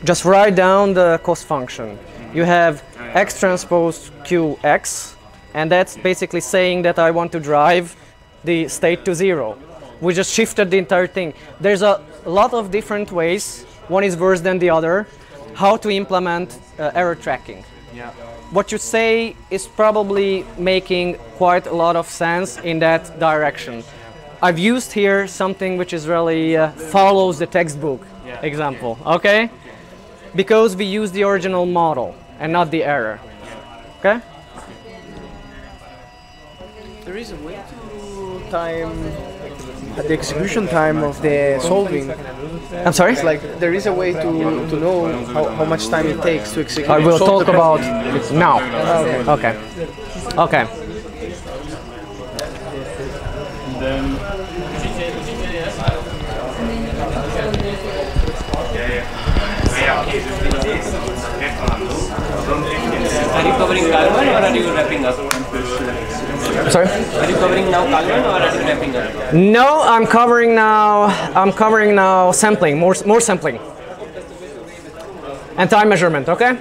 Just write down the cost function. You have x transpose qx, and that's basically saying that I want to drive the state to 0. We just shifted the entire thing. There's a lot of different ways, one is worse than the other, how to implement error tracking. Yeah. What you say is probably making quite a lot of sense in that direction. I've used here something which is really follows the textbook example, okay? Because we use the original model and not the error, okay? There is a way to time the execution time of the solving. I'm sorry? It's like there is a way to know how much time it takes to execute. I will talk about it now. Okay. Okay. Are you covering Calvin or are you wrapping up? Sorry? Are you covering now Calvin or are you wrapping up? No, I'm covering now sampling, more sampling. And time measurement, okay?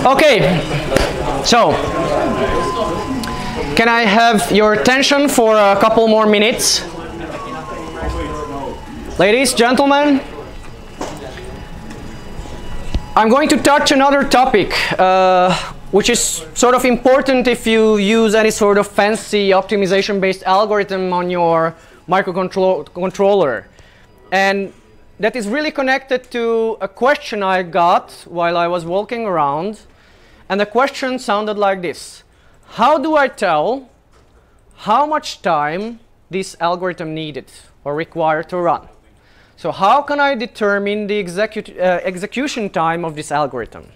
Okay, so can I have your attention for a couple more minutes? Ladies, gentlemen, I'm going to touch another topic which is sort of important if you use any sort of fancy optimization-based algorithm on your microcontroller. And that is really connected to a question I got while I was walking around. And the question sounded like this. How do I tell how much time this algorithm needed or required to run? So how can I determine the execution time of this algorithm?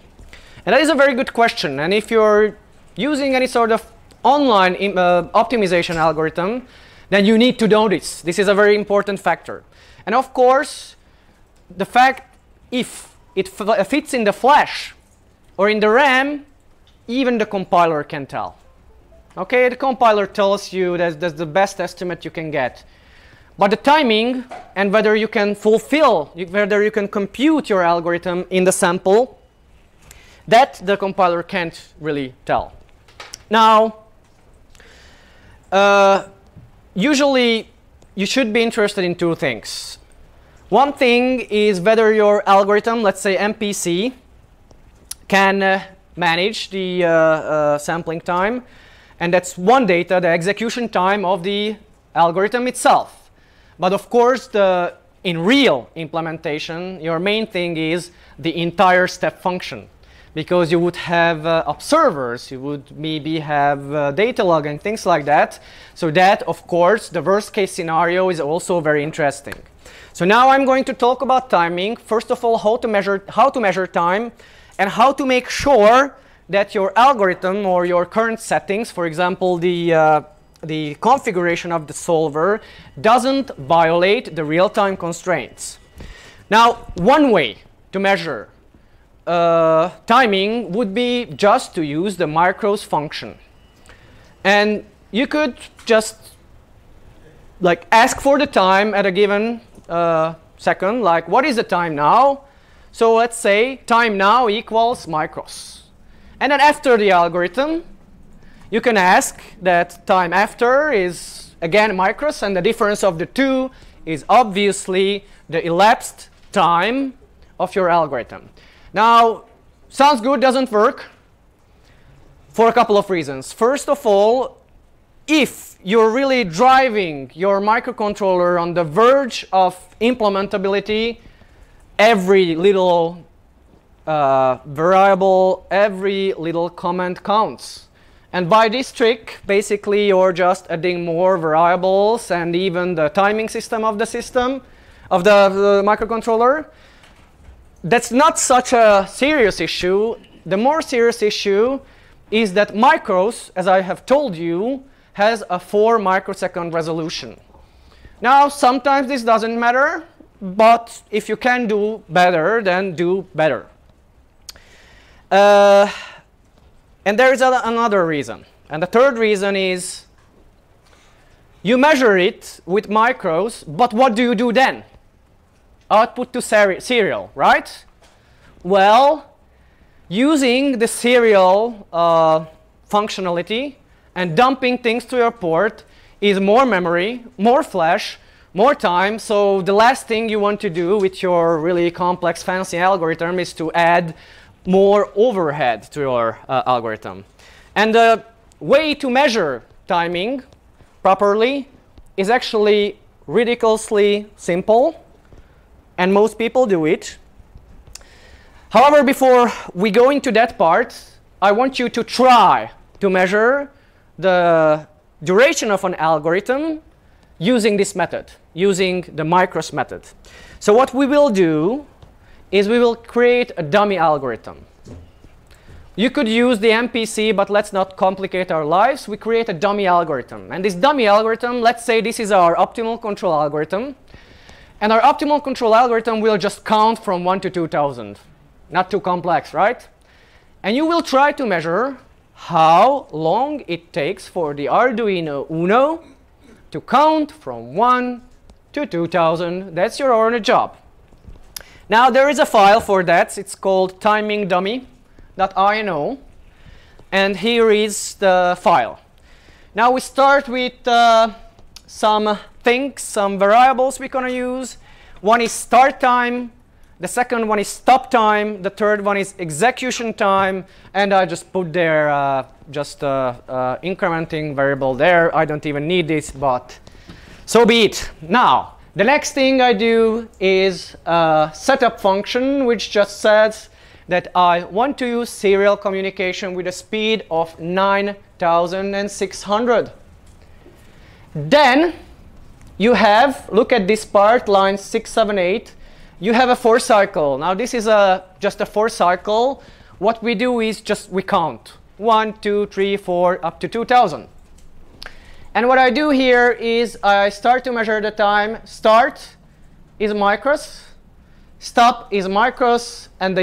And that is a very good question. And if you're using any sort of online optimization algorithm, then you need to know this. This is a very important factor. And of course, the fact if it fits in the flash or in the RAM, even the compiler can tell. Okay, the compiler tells you that's the best estimate you can get. But the timing and whether you can whether you can compute your algorithm in the sample, that the compiler can't really tell. Now, usually you should be interested in two things. One thing is whether your algorithm, let's say MPC, can manage the sampling time. And that's one data, the execution time of the algorithm itself. But of course, in real implementation, your main thing is the entire step function. Because you would have observers, you would maybe have data log and things like that. So that, of course, the worst case scenario is also very interesting. So now I'm going to talk about timing. First of all, how to measure time and how to make sure that your algorithm or your current settings, for example, the configuration of the solver, doesn't violate the real-time constraints. Now, one way to measure timing would be just to use the macros function. And you could just like ask for the time at a given second, like what is the time now? So let's say time now equals macros. And then after the algorithm, you can ask that time after is again macros, and the difference of the two is obviously the elapsed time of your algorithm. Now, sounds good, doesn't work for a couple of reasons. First of all, if you're really driving your microcontroller on the verge of implementability, every little variable, every little comment counts. And by this trick, basically, you're just adding more variables and even the timing system of the the microcontroller. That's not such a serious issue. The more serious issue is that macros, as I have told you, has a 4 microsecond resolution. Now, sometimes this doesn't matter, but if you can do better, then do better. And there is another reason. And the third reason is you measure it with macros, but what do you do then? Output to serial, right? Well, using the serial functionality and dumping things to your port is more memory, more flash, more time. So the last thing you want to do with your really complex, fancy algorithm is to add more overhead to your algorithm. And the way to measure timing properly is actually ridiculously simple. And most people do it. However, before we go into that part, I want you to try to measure the duration of an algorithm using this method, using the micros method. So what we will do is we will create a dummy algorithm. You could use the MPC, but let's not complicate our lives. We create a dummy algorithm. And this dummy algorithm, let's say this is our optimal control algorithm. And our optimal control algorithm will just count from 1 to 2000. Not too complex, right? And you will try to measure how long it takes for the Arduino Uno to count from 1 to 2000. That's your only job. Now there is a file for that. It's called timingdummy.ino. And here is the file. Now we start with some things, some variables we're going to use. One is start time. The second one is stop time. The third one is execution time. And I just put there incrementing variable there. I don't even need this, but so be it. Now, the next thing I do is a setup function, which just says that I want to use serial communication with a speed of 9600. Then you have, look at this part, line 6, 7, 8. You have a for cycle. Now this is just a for cycle. What we do is we count 1, 2, 3, 4 up to 2000. And what I do here is I start to measure the time. Start is micros, stop is micros, and the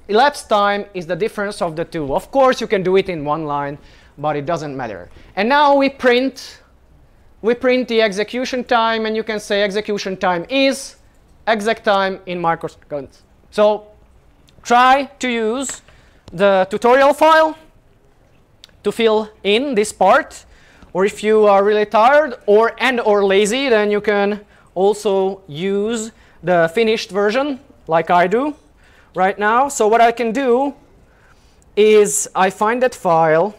elapsed time is the difference of the two. Of course, you can do it in one line, but it doesn't matter. And now we print the execution time, and you can say execution time is exact time in microseconds. So try to use the tutorial file to fill in this part. Or if you are really tired or lazy, then you can also use the finished version like I do right now. So what I can do is I find that file.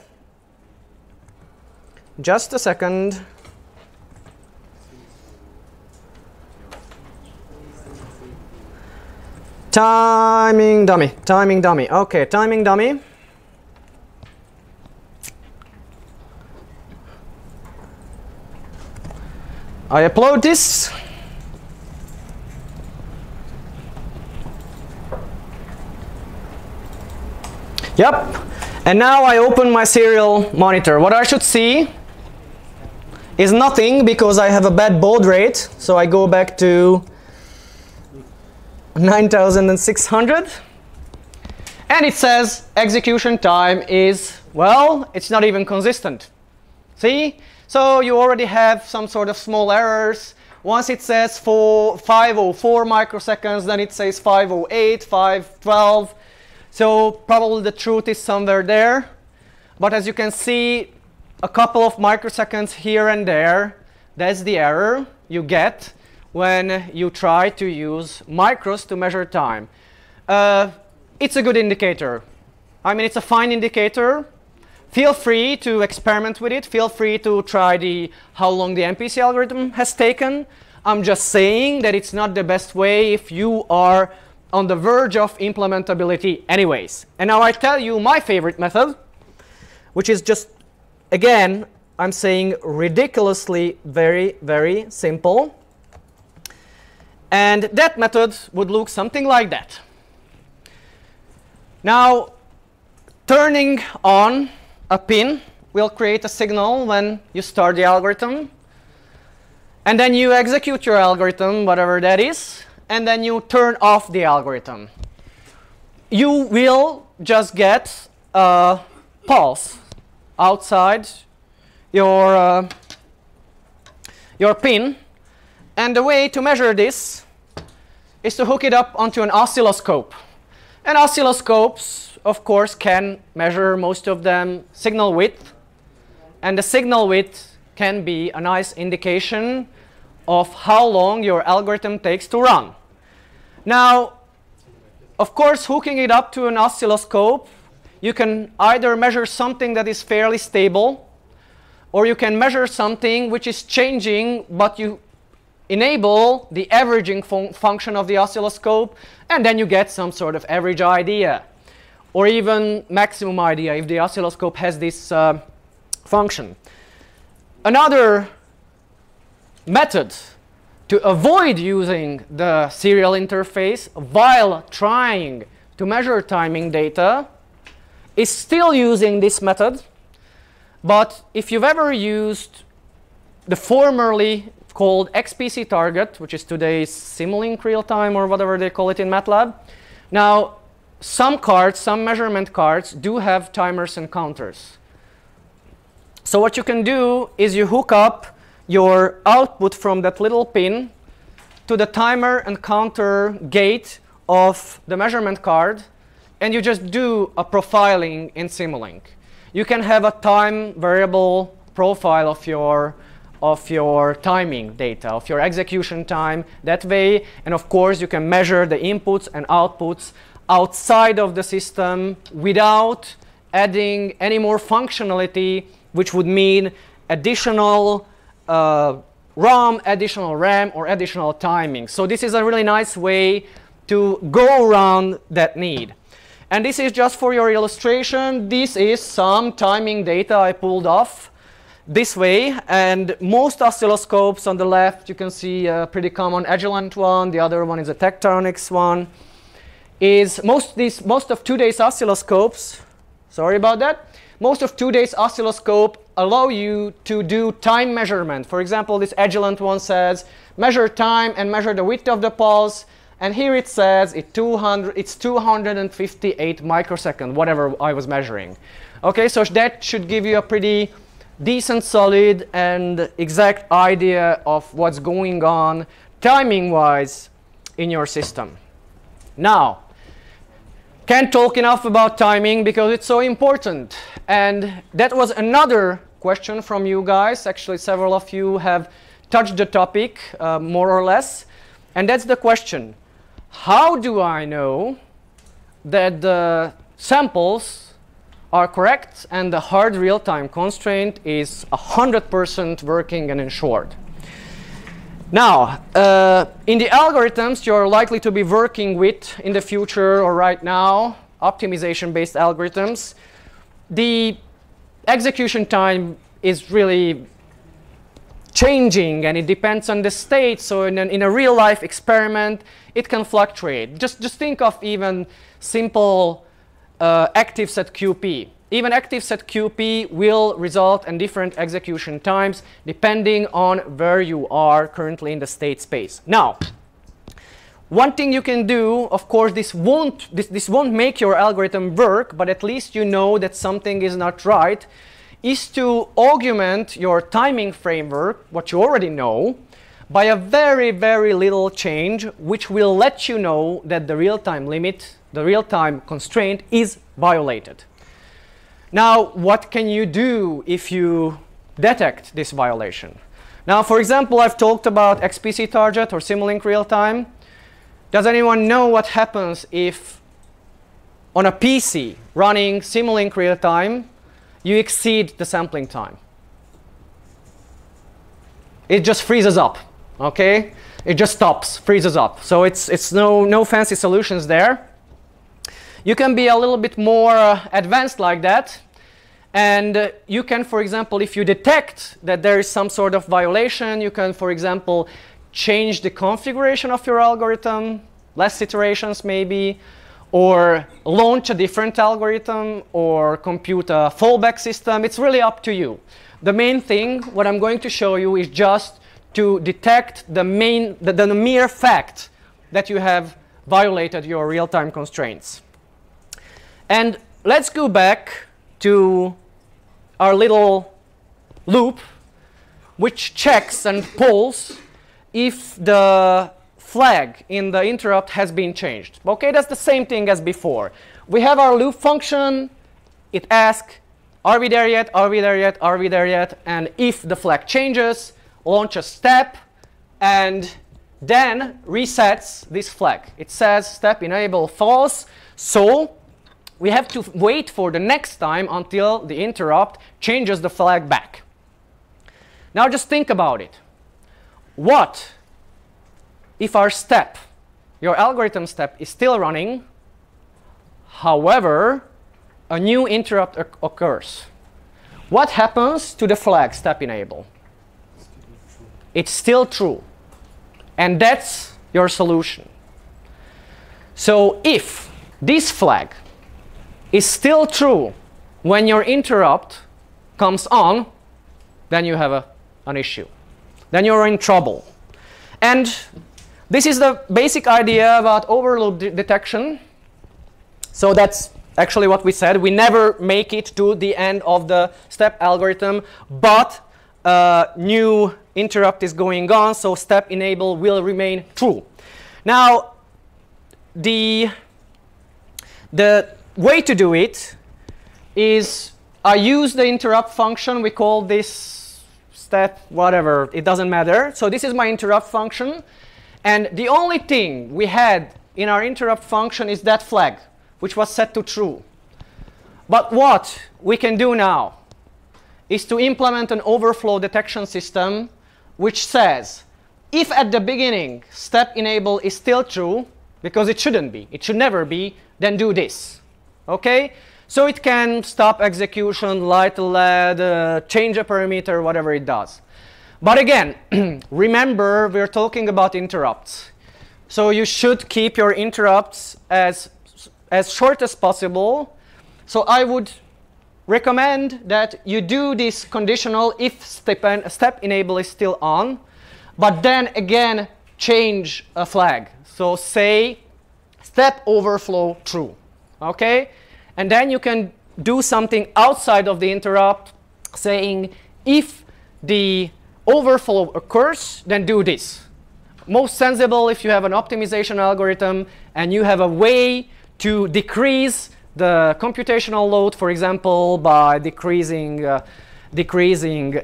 Just a second. Timing dummy. Okay, timing dummy. I upload this. Yep. And now I open my serial monitor. What I should see is nothing because I have a bad baud rate. So I go back to 9600. And it says execution time is, well, it's not even consistent. See? So you already have some sort of small errors. Once it says 504 microseconds, then it says 508, 512. So probably the truth is somewhere there. But as you can see, a couple of microseconds here and there, that's the error you get when you try to use micros to measure time. It's a good indicator. I mean, it's a fine indicator. Feel free to experiment with it. Feel free to try how long the MPC algorithm has taken. I'm just saying that it's not the best way if you are on the verge of implementability anyways. And now I tell you my favorite method, which is just, again, I'm saying ridiculously very, very simple. And that method would look something like that. Now, turning on a pin will create a signal when you start the algorithm. And then you execute your algorithm, whatever that is. And then you turn off the algorithm. You will just get a pulse outside your pin. And the way to measure this is to hook it up onto an oscilloscope. And oscilloscopes, of course, can measure, most of them, signal width. And the signal width can be a nice indication of how long your algorithm takes to run. Now, of course, hooking it up to an oscilloscope, you can either measure something that is fairly stable, or you can measure something which is changing, but you enable the averaging function of the oscilloscope, and then you get some sort of average idea, or even maximum idea if the oscilloscope has this function. Another method to avoid using the serial interface while trying to measure timing data is still using this method. But if you've ever used the formerly called XPC target, which is today's Simulink real-time or whatever they call it in MATLAB, now some cards, some measurement cards do have timers and counters. So what you can do is you hook up your output from that little pin to the timer and counter gate of the measurement card, and you just do a profiling in Simulink. You can have a time variable profile of your timing data, of your execution time that way, and of course you can measure the inputs and outputs outside of the system without adding any more functionality, which would mean additional ROM, additional RAM, or additional timing. So this is a really nice way to go around that need. And this is just for your illustration. This is some timing data I pulled off this way, and most oscilloscopes on the left, you can see a pretty common Agilent one, the other one is a Tektronix one, is most of today's oscilloscopes, sorry about that, most of today's oscilloscope allow you to do time measurement. For example, this Agilent one says measure time and measure the width of the pulse, and here it says it's 258 microseconds, whatever I was measuring. Okay, so that should give you a pretty decent, solid, and exact idea of what's going on timing-wise in your system. Now, can't talk enough about timing because it's so important. And that was another question from you guys. Actually, several of you have touched the topic more or less. And that's the question. How do I know that the samples are correct and the hard real-time constraint is 100% working and ensured? Now, in the algorithms you're likely to be working with in the future or right now, optimization-based algorithms, the execution time is really changing and it depends on the state. So in a real-life experiment, it can fluctuate. Just think of even simple active set QP. Even active set QP will result in different execution times depending on where you are currently in the state space. Now, one thing you can do, of course, this won't make your algorithm work, but at least you know that something is not right, is to augment your timing framework, what you already know, by a very, very little change, which will let you know that the real-time limit, the real-time constraint is violated. Now, what can you do if you detect this violation? Now, for example, I've talked about XPC target or Simulink real-time. Does anyone know what happens if on a PC running Simulink real-time, you exceed the sampling time? It just freezes up, okay? It just stops, freezes up. So it's no fancy solutions there. You can be a little bit more advanced like that. And you can, for example, if you detect that there is some sort of violation, you can, for example, change the configuration of your algorithm, less iterations maybe, or launch a different algorithm, or compute a fallback system. It's really up to you. The main thing, what I'm going to show you, is just to detect the mere fact that you have violated your real-time constraints. And let's go back to our little loop, which checks and polls if the flag in the interrupt has been changed. Okay, that's the same thing as before. We have our loop function. It asks, are we there yet? Are we there yet? Are we there yet? And if the flag changes, launch a step, and then resets this flag. It says step enable false. So we have to wait for the next time until the interrupt changes the flag back. Now just think about it. What if our step, your algorithm step, is still running, however, a new interrupt occurs. What happens to the flag step enable? It's still true. And that's your solution. So if this flag is still true when your interrupt comes on, then you have an issue. Then you're in trouble. And this is the basic idea about overload detection. So that's actually what we said. We never make it to the end of the step algorithm, but new interrupt is going on, so step enable will remain true. Now, the way to do it is I use the interrupt function. We call this step whatever. It doesn't matter. So this is my interrupt function. And the only thing we had in our interrupt function is that flag, which was set to true. But what we can do now is to implement an overflow detection system which says if at the beginning step enable is still true, because it shouldn't be, it should never be, then do this. Okay? So it can stop execution, light a LED, change a parameter, whatever it does. But again, remember we're talking about interrupts. So you should keep your interrupts as short as possible. So I would recommend that you do this conditional if step enable is still on, but then again change a flag. So say step overflow true. Okay? And then you can do something outside of the interrupt, saying if the overflow occurs, then do this. Most sensible if you have an optimization algorithm and you have a way to decrease the computational load, for example, by decreasing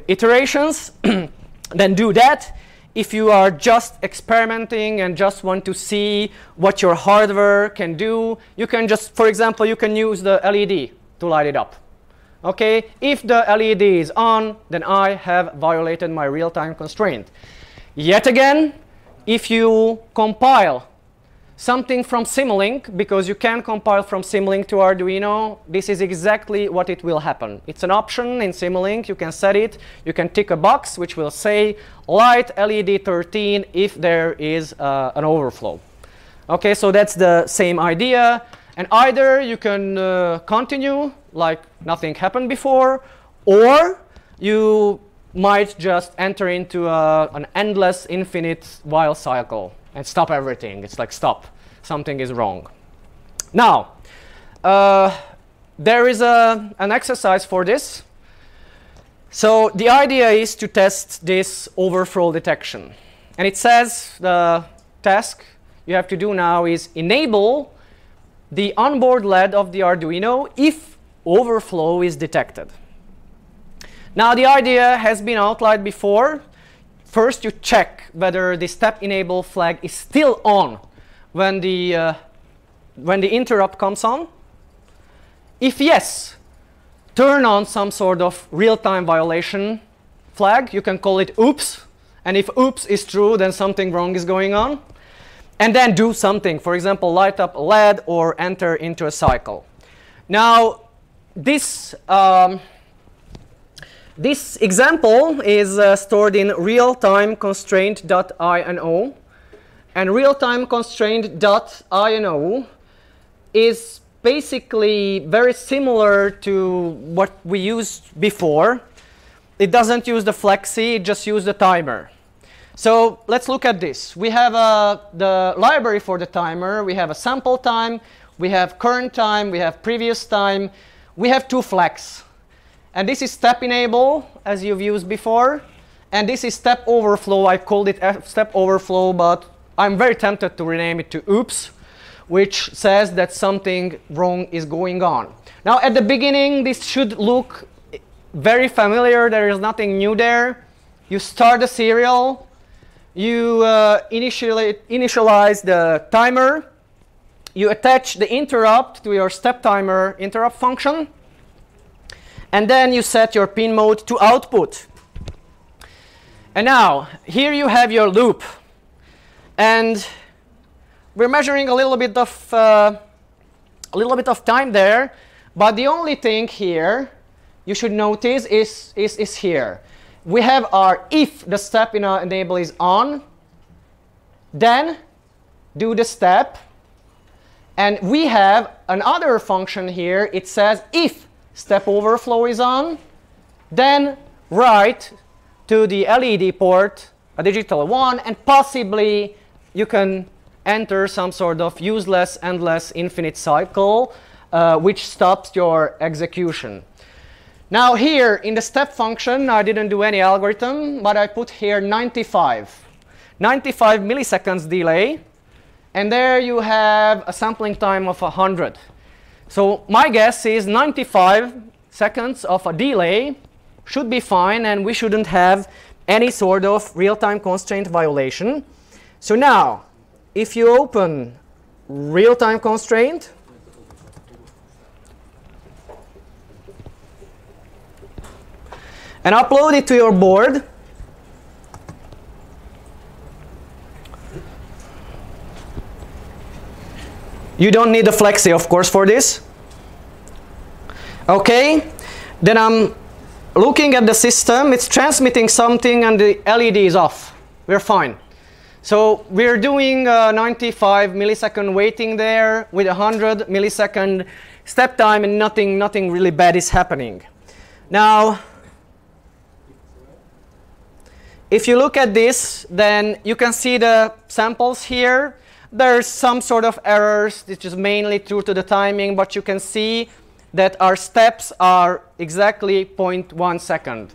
iterations, then do that. If you are just experimenting and just want to see what your hardware can do, you can just, for example, you can use the LED to light it up. Okay? If the LED is on, then I have violated my real-time constraint. Yet again, if you compile something from Simulink, because you can compile from Simulink to Arduino, this is exactly what it will happen. It's an option in Simulink. You can set it. You can tick a box which will say light LED 13 if there is an overflow. Okay, so that's the same idea. And either you can continue like nothing happened before, or you might just enter into an endless, infinite while cycle and stop everything. It's like stop. Something is wrong. Now, there is an exercise for this. So the idea is to test this overflow detection. And it says the task you have to do now is enable the onboard LED of the Arduino if overflow is detected. Now, the idea has been outlined before. First, you check whether the step enable flag is still on when the interrupt comes on. If yes, turn on some sort of real-time violation flag. You can call it oops. And if oops is true, then something wrong is going on. And then do something. For example, light up a LED or enter into a cycle. Now, this example is stored in real-time constraint.ino. And real-time constraint.ino is basically very similar to what we used before. It doesn't use the Flexy, it just uses the timer. So let's look at this. We have the library for the timer. We have a sample time, we have current time, we have previous time. We have two flags. And this is step enable, as you've used before. And this is step overflow. I called it step overflow, but I'm very tempted to rename it to oops, which says that something wrong is going on. Now, at the beginning, this should look very familiar. There is nothing new there. You start the serial. You initialize the timer. You attach the interrupt to your step timer interrupt function. And then you set your pin mode to output. And now, here you have your loop. And we're measuring a little bit of time there, but the only thing here you should notice is here. We have our if the step in our enable is on, then do the step, and we have another function here. It says if step overflow is on, then write to the LED port a digital 1, and possibly you can enter some sort of useless, endless, infinite cycle, which stops your execution. Now here in the step function, I didn't do any algorithm, but I put here 95 milliseconds delay, and there you have a sampling time of 100. So my guess is 95 seconds of a delay should be fine, and we shouldn't have any sort of real-time constraint violation. So now, if you open real-time constraint, and upload it to your board, you don't need the Flexy, of course, for this. Okay, then I'm looking at the system. It's transmitting something and the LED is off. We're fine. So we're doing 95 millisecond waiting there with 100 millisecond step time, and nothing really bad is happening. Now, if you look at this, then you can see the samples here. There's some sort of errors, which is mainly due to the timing, but you can see that our steps are exactly 0.1 second.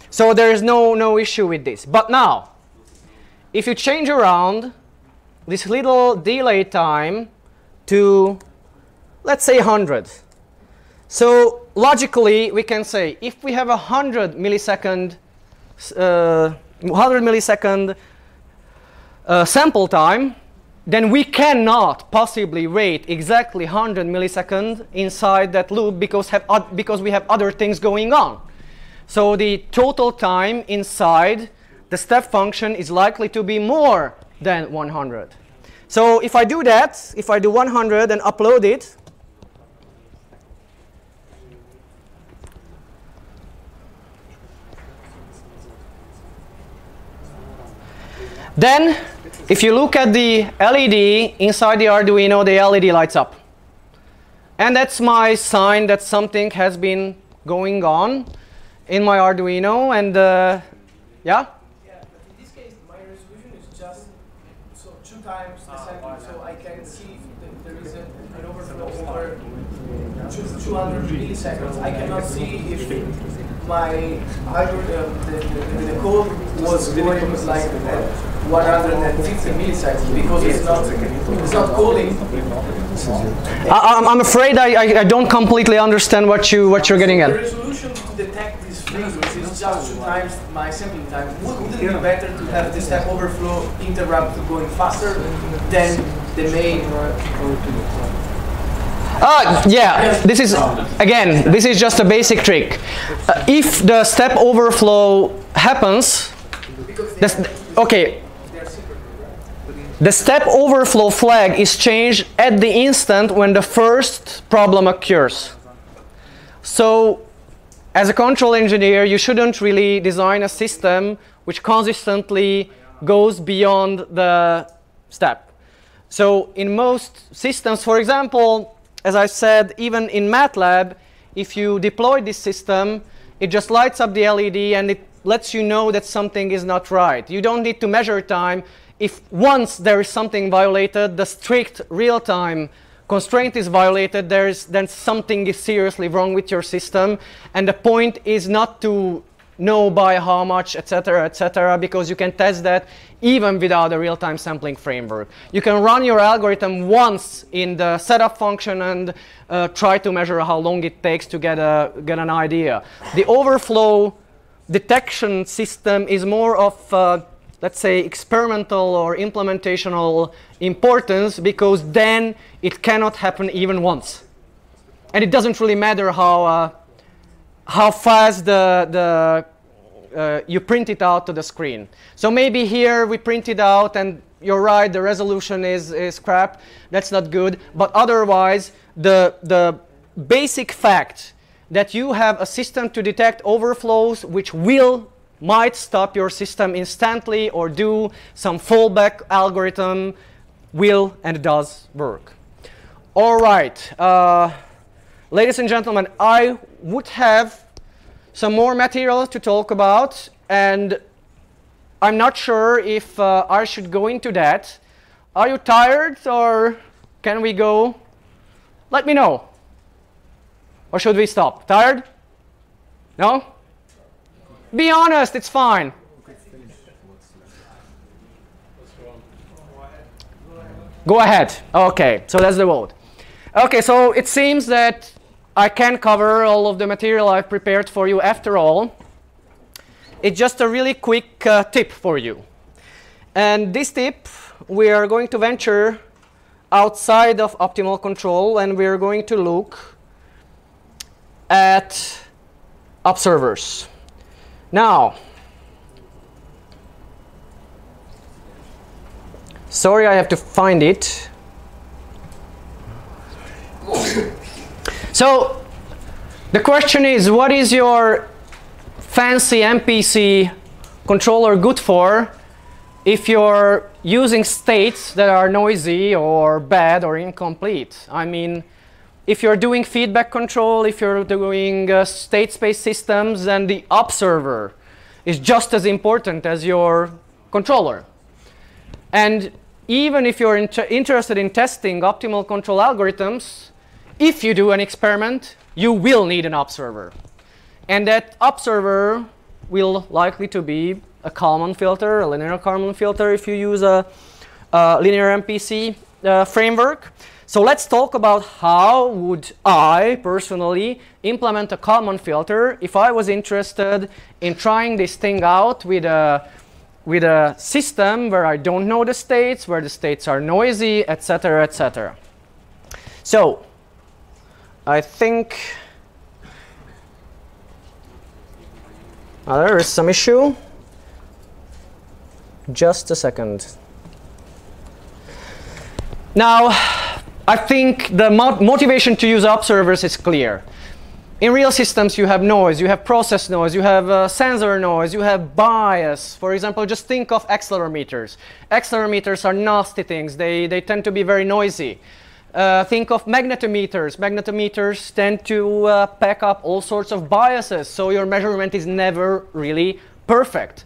So there is no issue with this. But now, if you change around this little delay time to, let's say, 100. So logically, we can say if we have 100 millisecond sample time, then we cannot possibly wait exactly 100 milliseconds inside that loop because we have other things going on. So the total time inside the step function is likely to be more than 100. So if I do that, if I do 100 and upload it, then if you look at the LED inside the Arduino, the LED lights up. And that's my sign that something has been going on in my Arduino. And yeah? Yeah, but in this case, my resolution is just 2 times the sampling, so I can see if there is an overflow over 200 milliseconds. I cannot see if my algorithm, the code was going like 150 milliseconds because it's not calling. I'm afraid I don't completely understand what you're getting at. The resolution to detect these things is just 2 times my sampling time. Wouldn't it be better to have the step overflow interrupt going faster than the main? Yeah, this is, again, this is just a basic trick. If the step overflow happens, okay, the step overflow flag is changed at the instant when the first problem occurs. So, as a control engineer, you shouldn't really design a system which consistently goes beyond the step. So, in most systems, for example, as I said, even in MATLAB, if you deploy this system, it just lights up the LED and it lets you know that something is not right. You don't need to measure time. If once there is something violated, the strict real-time constraint is violated, then something is seriously wrong with your system. And the point is not to know by how much, etc., because you can test that even without a real-time sampling framework. You can run your algorithm once in the setup function and try to measure how long it takes to get an idea. The overflow detection system is more of, let's say, experimental or implementational importance, because then it cannot happen even once. And it doesn't really matter how fast you print it out to the screen. So maybe here we print it out and you're right, the resolution is crap, that's not good, but otherwise the basic fact that you have a system to detect overflows which might stop your system instantly or do some fallback algorithm will and does work. All right, ladies and gentlemen, I would have some more material to talk about, and I'm not sure if I should go into that. Are you tired, or can we go? Let me know. Or should we stop? Tired? No? Be honest, it's fine. Go ahead. Okay, so that's the vote. Okay, so it seems that I can cover all of the material I've prepared for you after all. It's just a really quick tip for you. And this tip, we are going to venture outside of optimal control, and we are going to look at observers. Now, sorry, I have to find it. So, the question is, what is your fancy MPC controller good for if you're using states that are noisy or bad or incomplete? I mean, if you're doing feedback control, if you're doing state space systems, then the observer is just as important as your controller. And even if you're interested in testing optimal control algorithms, if you do an experiment, you will need an observer. And that observer will likely to be a Kalman filter, a linear Kalman filter, if you use a linear MPC framework. So let's talk about how would I personally implement a Kalman filter if I was interested in trying this thing out with a system where I don't know the states, where the states are noisy, etc., etc. So I think there is some issue. Just a second. Now, I think the motivation to use observers is clear. In real systems, you have noise, you have process noise, you have sensor noise, you have bias. For example, just think of accelerometers. Accelerometers are nasty things. They tend to be very noisy. Think of magnetometers. Magnetometers tend to pack up all sorts of biases, so your measurement is never really perfect.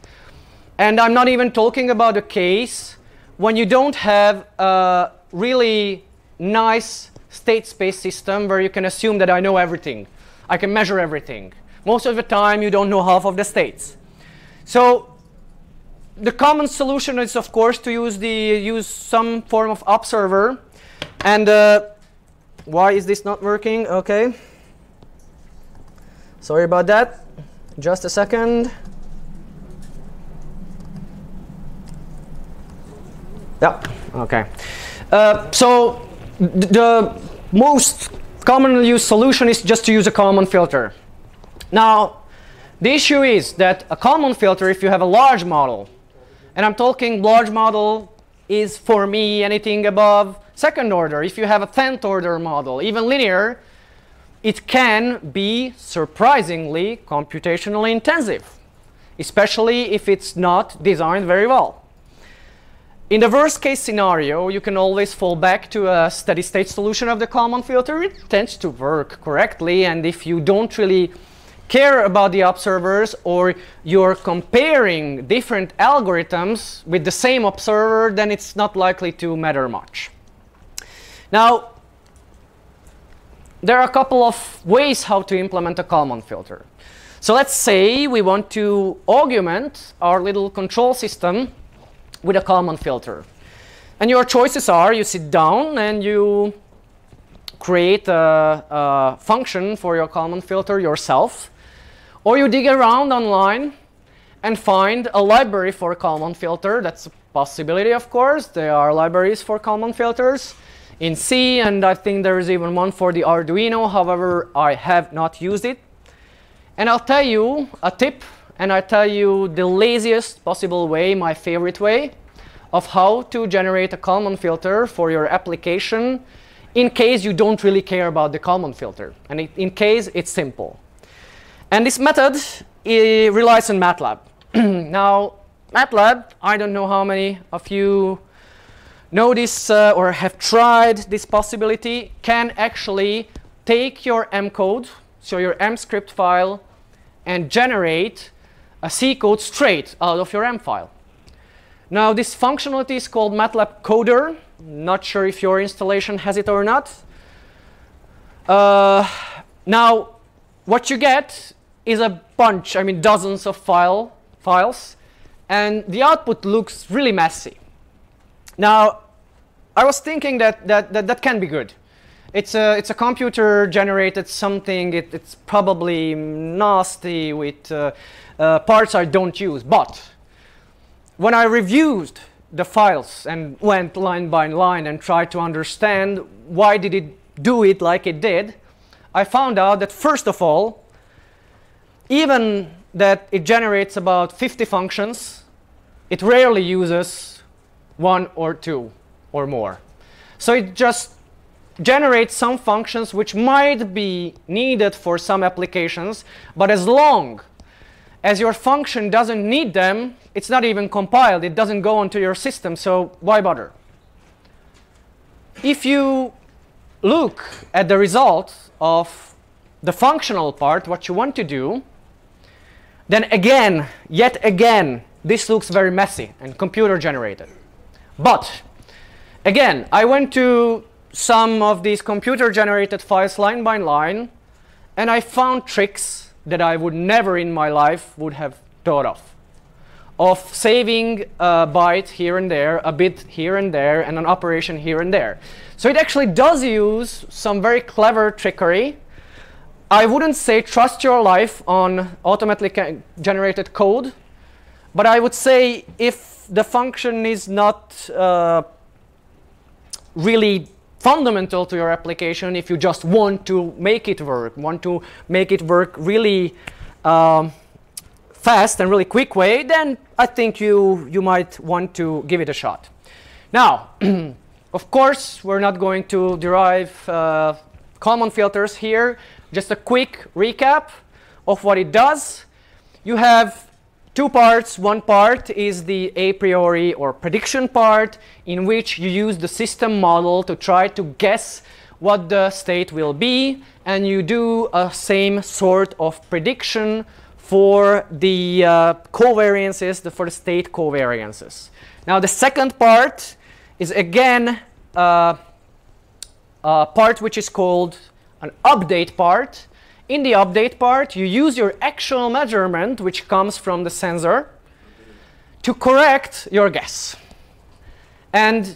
And I'm not even talking about a case when you don't have a really nice state space system where you can assume that I know everything. I can measure everything. Most of the time, you don't know half of the states. So the common solution is, of course, to use some form of observer. And why is this not working? OK. Sorry about that. Just a second. Yeah, OK. So the most commonly used solution is just to use a Kalman filter. Now, the issue is that a Kalman filter, if you have a large model, and I'm talking large model is for me anything above second order. If you have a 10th order model, even linear, it can be surprisingly computationally intensive, especially if it's not designed very well. In the worst case scenario, you can always fall back to a steady state solution of the Kalman filter. It tends to work correctly, and if you don't really care about the observers, or you're comparing different algorithms with the same observer, then it's not likely to matter much. Now, there are a couple of ways how to implement a Kalman filter. So let's say we want to augment our little control system with a Kalman filter. And your choices are, you sit down and you create a function for your Kalman filter yourself, or you dig around online and find a library for a Kalman filter. That's a possibility, of course. There are libraries for Kalman filters in C, and I think there is even one for the Arduino. However, I have not used it. And I'll tell you a tip, and I'll tell you the laziest possible way, my favorite way, of how to generate a Kalman filter for your application in case you don't really care about the Kalman filter, and in case it's simple. And this method relies on MATLAB. Now, MATLAB, I don't know how many of you know this or have tried this possibility, can actually take your M code, so your M script file, and generate a C code straight out of your M file. Now, this functionality is called MATLAB Coder. Not sure if your installation has it or not. Now, what you get is a bunch, I mean dozens of files, and the output looks really messy. Now, I was thinking that can be good. It's a computer-generated something. It's probably nasty with parts I don't use. But when I reviewed the files and went line by line and tried to understand why did it do it like it did, I found out that first of all, even that it generates about 50 functions, it rarely uses 1 or 2 or more. So it just generates some functions which might be needed for some applications, but as long as your function doesn't need them, it's not even compiled, it doesn't go onto your system, so why bother? If you look at the result of the functional part, what you want to do, then again, yet again, this looks very messy and computer generated. But again, I went to some of these computer generated files line by line, and I found tricks that I would never in my life would have thought of saving a byte here and there, a bit here and there, and an operation here and there. So it actually does use some very clever trickery. I wouldn't say trust your life on automatically generated code, but I would say if the function is not really fundamental to your application, if you just want to make it work really fast and really quick way, then I think you might want to give it a shot. Now, of course, we're not going to derive Kalman filters here. Just a quick recap of what it does. You have two parts. One part is the a priori or prediction part, in which you use the system model to try to guess what the state will be, and you do a same sort of prediction for the covariances, for the state covariances. Now, the second part is again a part which is called an update part. In the update part, you use your actual measurement, which comes from the sensor, to correct your guess. And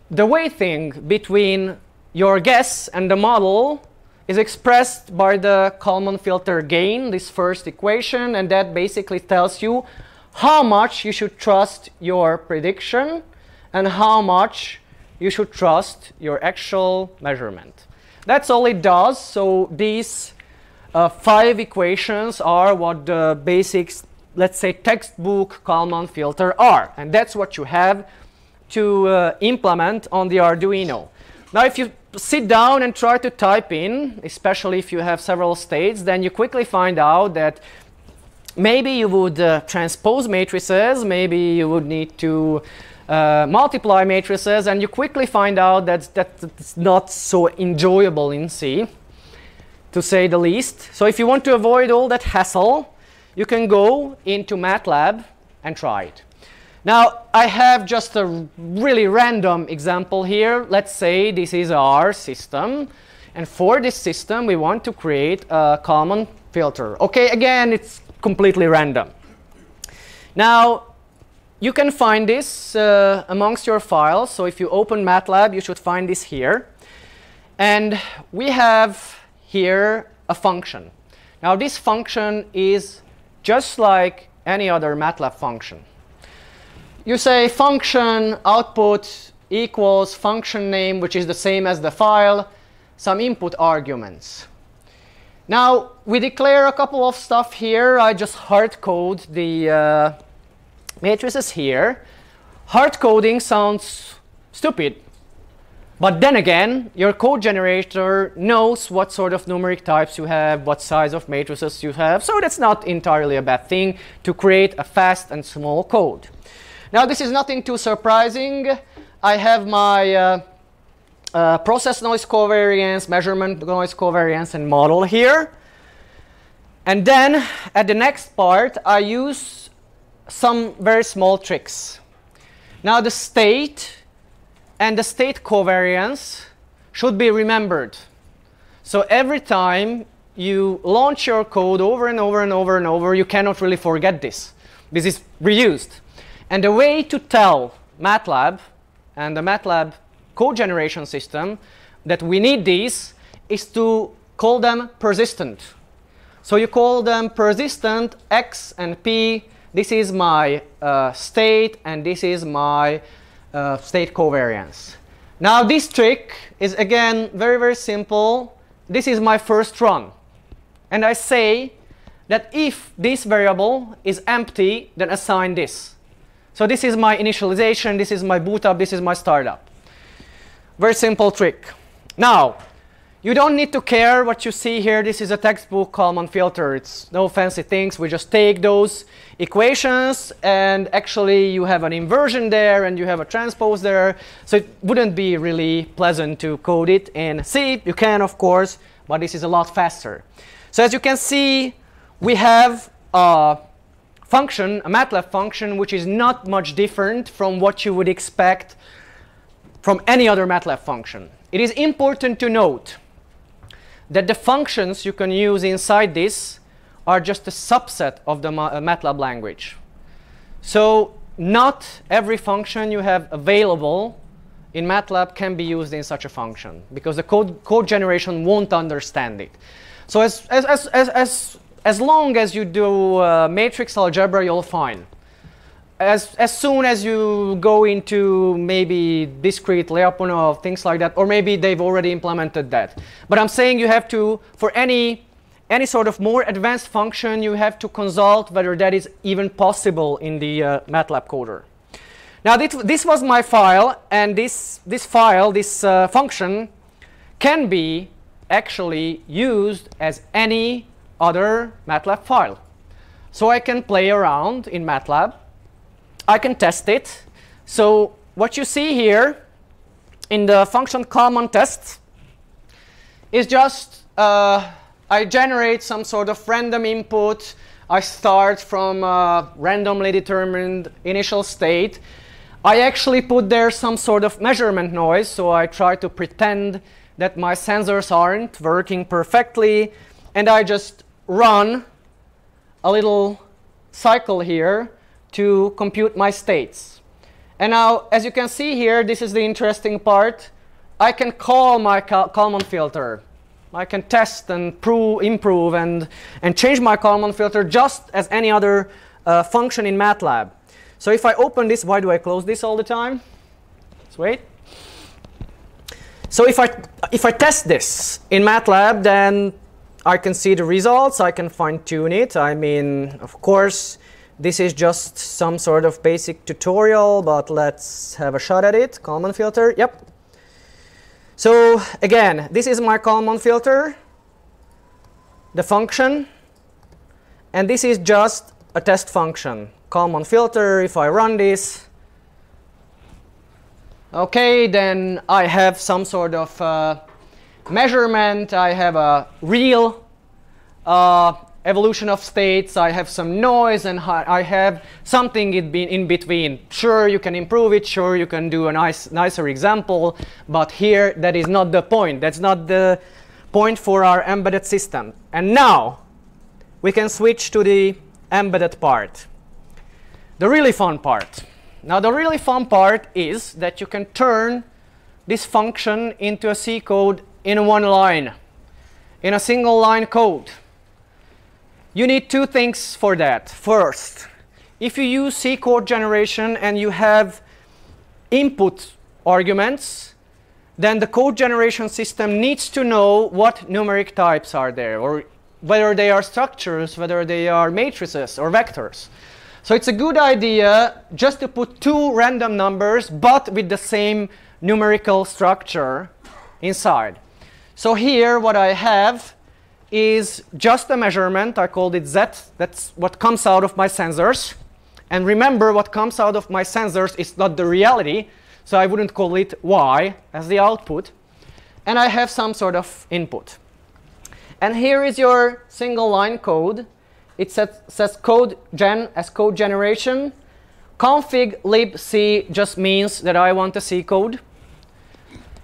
the weighting between your guess and the model is expressed by the Kalman filter gain, this first equation, and that basically tells you how much you should trust your prediction and how much you should trust your actual measurement. That's all it does. So these 5 equations are what the basics, let's say, textbook Kalman filter are. And that's what you have to implement on the Arduino. Now, if you sit down and try to type in, especially if you have several states, then you quickly find out that maybe you would transpose matrices, maybe you would need to multiply matrices, and you quickly find out that that's not so enjoyable in C, to say the least. So if you want to avoid all that hassle, you can go into MATLAB and try it. Now, I have just a really random example here. Let's say this is our system, and for this system we want to create a Kalman filter. Okay, again, it's completely random. Now, you can find this amongst your files. So if you open MATLAB, you should find this here. And we have here a function. Now, this function is just like any other MATLAB function. You say function output equals function name, which is the same as the file, some input arguments. Now, we declare a couple of stuff here. I just hard code the matrices here. hard coding sounds stupid. But then again, your code generator knows what sort of numeric types you have, what size of matrices you have, so that's not entirely a bad thing to create a fast and small code. Now this is nothing too surprising. I have my process noise covariance, measurement noise covariance, and model here. And then at the next part, I use some very small tricks. Now the state and the state covariance should be remembered. So every time you launch your code over and over and over and over, you cannot really forget this. This is reused. And the way to tell MATLAB and the MATLAB code generation system that we need these is to call them persistent. So you call them persistent x and p. This is my state, and this is my state covariance. Now this trick is again very, very simple. This is my first run. And I say that if this variable is empty, then assign this. So this is my initialization, this is my boot up, this is my startup. Very simple trick. Now, you don't need to care what you see here. This is a textbook Kalman filter. It's no fancy things. We just take those equations, and actually you have an inversion there and you have a transpose there. So it wouldn't be really pleasant to code it in C. You can, of course, but this is a lot faster. So as you can see, we have a function, a MATLAB function, which is not much different from what you would expect from any other MATLAB function. It is important to note that the functions you can use inside this are just a subset of the MATLAB language. So not every function you have available in MATLAB can be used in such a function, because the code generation won't understand it. So as long as you do matrix algebra, you'll fine. As soon as you go into maybe discrete Lyapunov, things like that, or maybe they've already implemented that. But I'm saying you have to, for any sort of more advanced function, you have to consult whether that is even possible in the MATLAB coder. Now this was my file, and this function can be actually used as any other MATLAB file. So I can play around in MATLAB. I can test it. So what you see here in the function Kalman test is just I generate some sort of random input. I start from a randomly determined initial state. I actually put there some sort of measurement noise, so I try to pretend that my sensors aren't working perfectly, and I just run a little cycle here to compute my states. And now, as you can see here, this is the interesting part. I can call my Kalman filter. I can test and improve and change my Kalman filter just as any other function in MATLAB. So if I open this, why do I close this all the time? Let's wait. So if I test this in MATLAB, then I can see the results. I can fine-tune it. I mean, of course, this is just some sort of basic tutorial, but let's have a shot at it. Kalman filter, yep. So again, this is my Kalman filter, the function, and this is just a test function. Kalman filter, if I run this, okay, then I have some sort of measurement. I have a real evolution of states. I have some noise, and I have something in between. Sure, you can improve it. Sure, you can do a nicer example. But here, that is not the point. That's not the point for our embedded system. And now, we can switch to the embedded part. The really fun part. Now, the really fun part is that you can turn this function into a C code in one line, in a single line code. You need two things for that. First, if you use C code generation and you have input arguments, then the code generation system needs to know what numeric types are there, or whether they are structures, whether they are matrices or vectors. So it's a good idea just to put two random numbers, but with the same numerical structure inside. So here what I have is just a measurement. I called it Z. That's what comes out of my sensors. And remember, what comes out of my sensors is not the reality, so I wouldn't call it Y as the output. And I have some sort of input. And here is your single line code. It says code gen as code generation. Config libc just means that I want a C code.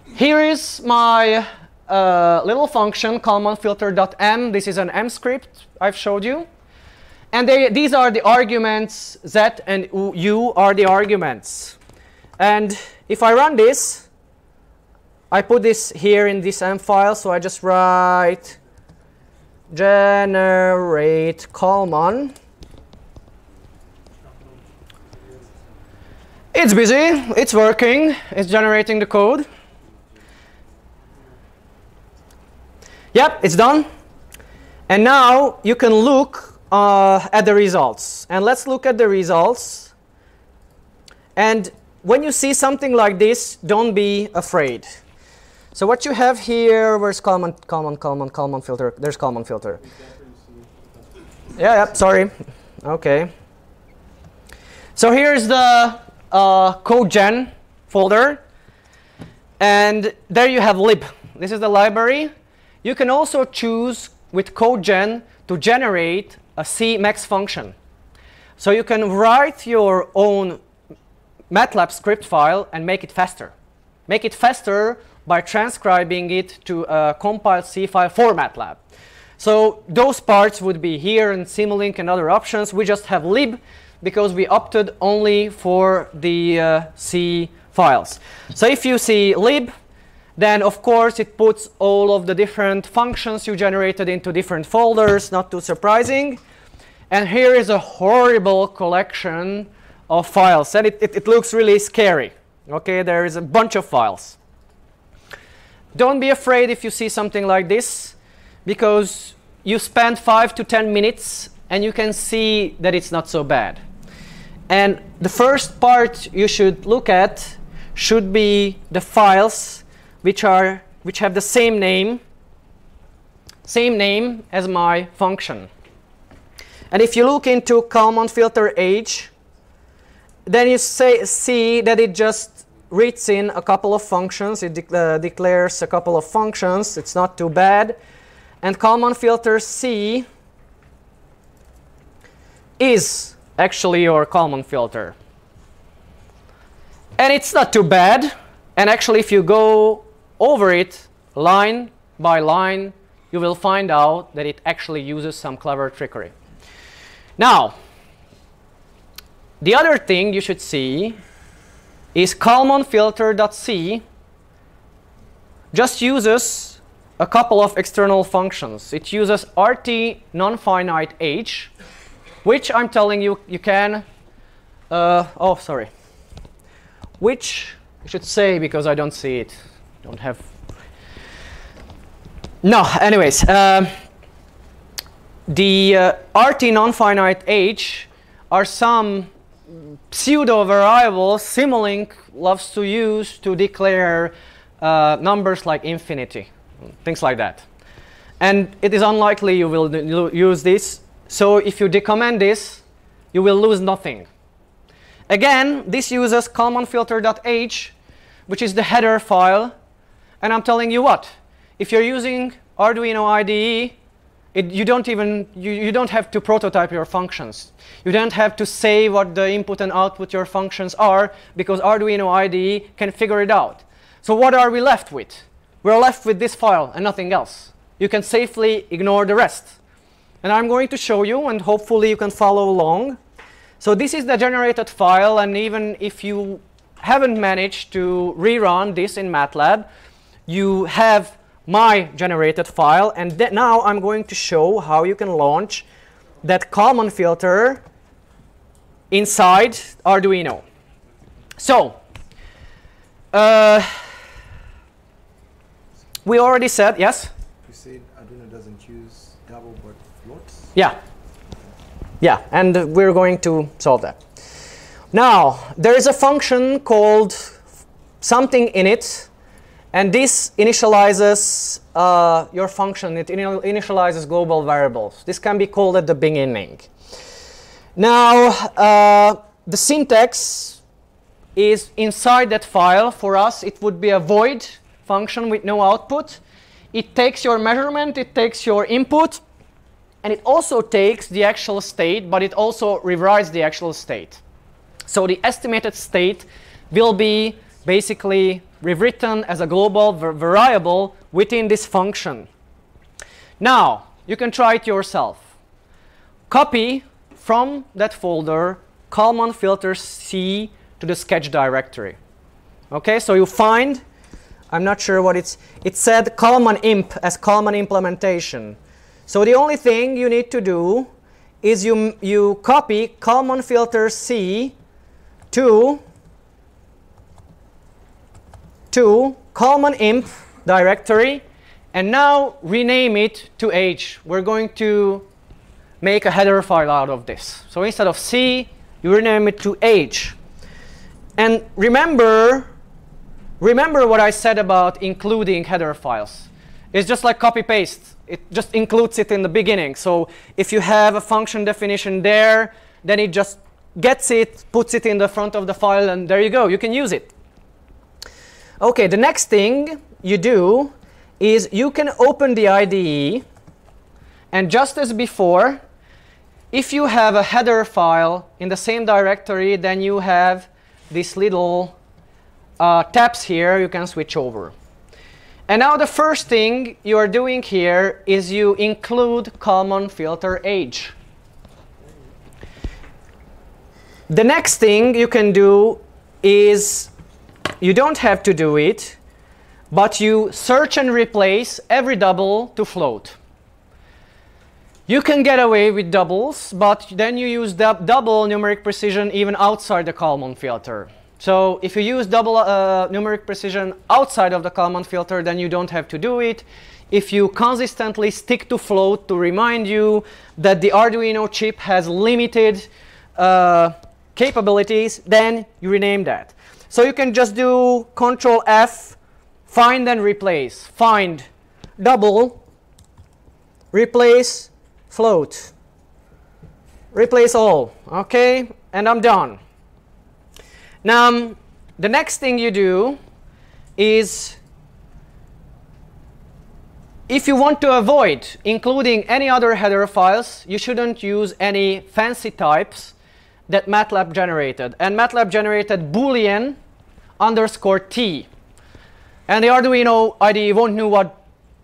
Here is my little function, calmonfilter.m. This is an M script I've showed you. And these are the arguments. Z and U are the arguments. And if I run this, I put this here in this M file. So I just write generate Kalman. It's busy. It's working. It's generating the code. Yep, it's done. And now you can look at the results. And let's look at the results. And when you see something like this, don't be afraid. So what you have here, where's Kalman filter? There's Kalman filter. Yeah, sorry. OK. So here's the code gen folder. And there you have lib. This is the library. You can also choose with code gen to generate a C max function. So you can write your own MATLAB script file and make it faster. Make it faster by transcribing it to a compiled C file for MATLAB. So those parts would be here in Simulink and other options. We just have lib because we opted only for the C files. So if you see lib, then of course it puts all of the different functions you generated into different folders, not too surprising. And here is a horrible collection of files, and it looks really scary. Okay, there is a bunch of files. Don't be afraid if you see something like this, because you spend 5 to 10 minutes and you can see that it's not so bad. And the first part you should look at should be the files which have the same name as my function. And if you look into Kalman filter H, then you see that it just reads in a couple of functions. It declares a couple of functions. It's not too bad. And Kalman filter C is actually your Kalman filter. And it's not too bad. And actually, if you go over it line by line, you will find out that it actually uses some clever trickery. Now, the other thing you should see is calmonfilter.c just uses a couple of external functions. It uses rt non-finite h, which I'm telling you, you can, which I should say because I don't see it. Don't have. No, anyways, the rt non-finite h are some pseudo variables Simulink loves to use to declare numbers like infinity, things like that. And it is unlikely you will use this. So if you decomment this, you will lose nothing. Again, this uses calmonfilter.h, which is the header file. And I'm telling you what, if you're using Arduino IDE, you don't have to prototype your functions. You don't have to say what the input and output your functions are, because Arduino IDE can figure it out. So what are we left with? We're left with this file and nothing else. You can safely ignore the rest. And I'm going to show you, and hopefully you can follow along. So this is the generated file, and even if you haven't managed to rerun this in MATLAB, you have my generated file, and now I'm going to show how you can launch that Kalman filter inside Arduino. So we already said, yes? You said Arduino doesn't use double but floats? Yeah. Yeah, and we're going to solve that. Now, there is a function called something init, and this initializes your function. It initializes global variables. This can be called at the beginning. Now, the syntax is inside that file. For us, it would be a void function with no output. It takes your measurement, it takes your input, and it also takes the actual state, but it also rewrites the actual state. So the estimated state will be basically rewritten as a global variable within this function. Now, you can try it yourself. Copy from that folder Kalman filter C to the sketch directory. Okay, so you find, I'm not sure what it said Kalman imp as Kalman implementation. So the only thing you need to do is you copy Kalman filter C to Kalman imp directory, and now rename it to H. We're going to make a header file out of this. So instead of C, you rename it to H. And remember what I said about including header files. It's just like copy paste. It just includes it in the beginning. So if you have a function definition there, then it just gets it, puts it in the front of the file, and there you go. You can use it. OK, the next thing you do is you can open the IDE. And just as before, if you have a header file in the same directory, then you have these little tabs here you can switch over. And now the first thing you are doing here is you include Kalman filter H. The next thing you can do is, you don't have to do it, but you search and replace every double to float. You can get away with doubles, but then you use double numeric precision even outside the Kalman filter. So if you use double numeric precision outside of the Kalman filter, then you don't have to do it. If you consistently stick to float to remind you that the Arduino chip has limited capabilities, then you rename that. So you can just do Control F, find and replace. Find double, replace float, replace all. OK, and I'm done. Now, the next thing you do is, if you want to avoid including any other header files, you shouldn't use any fancy types that MATLAB generated. And MATLAB generated Boolean _t. And the Arduino IDE won't know what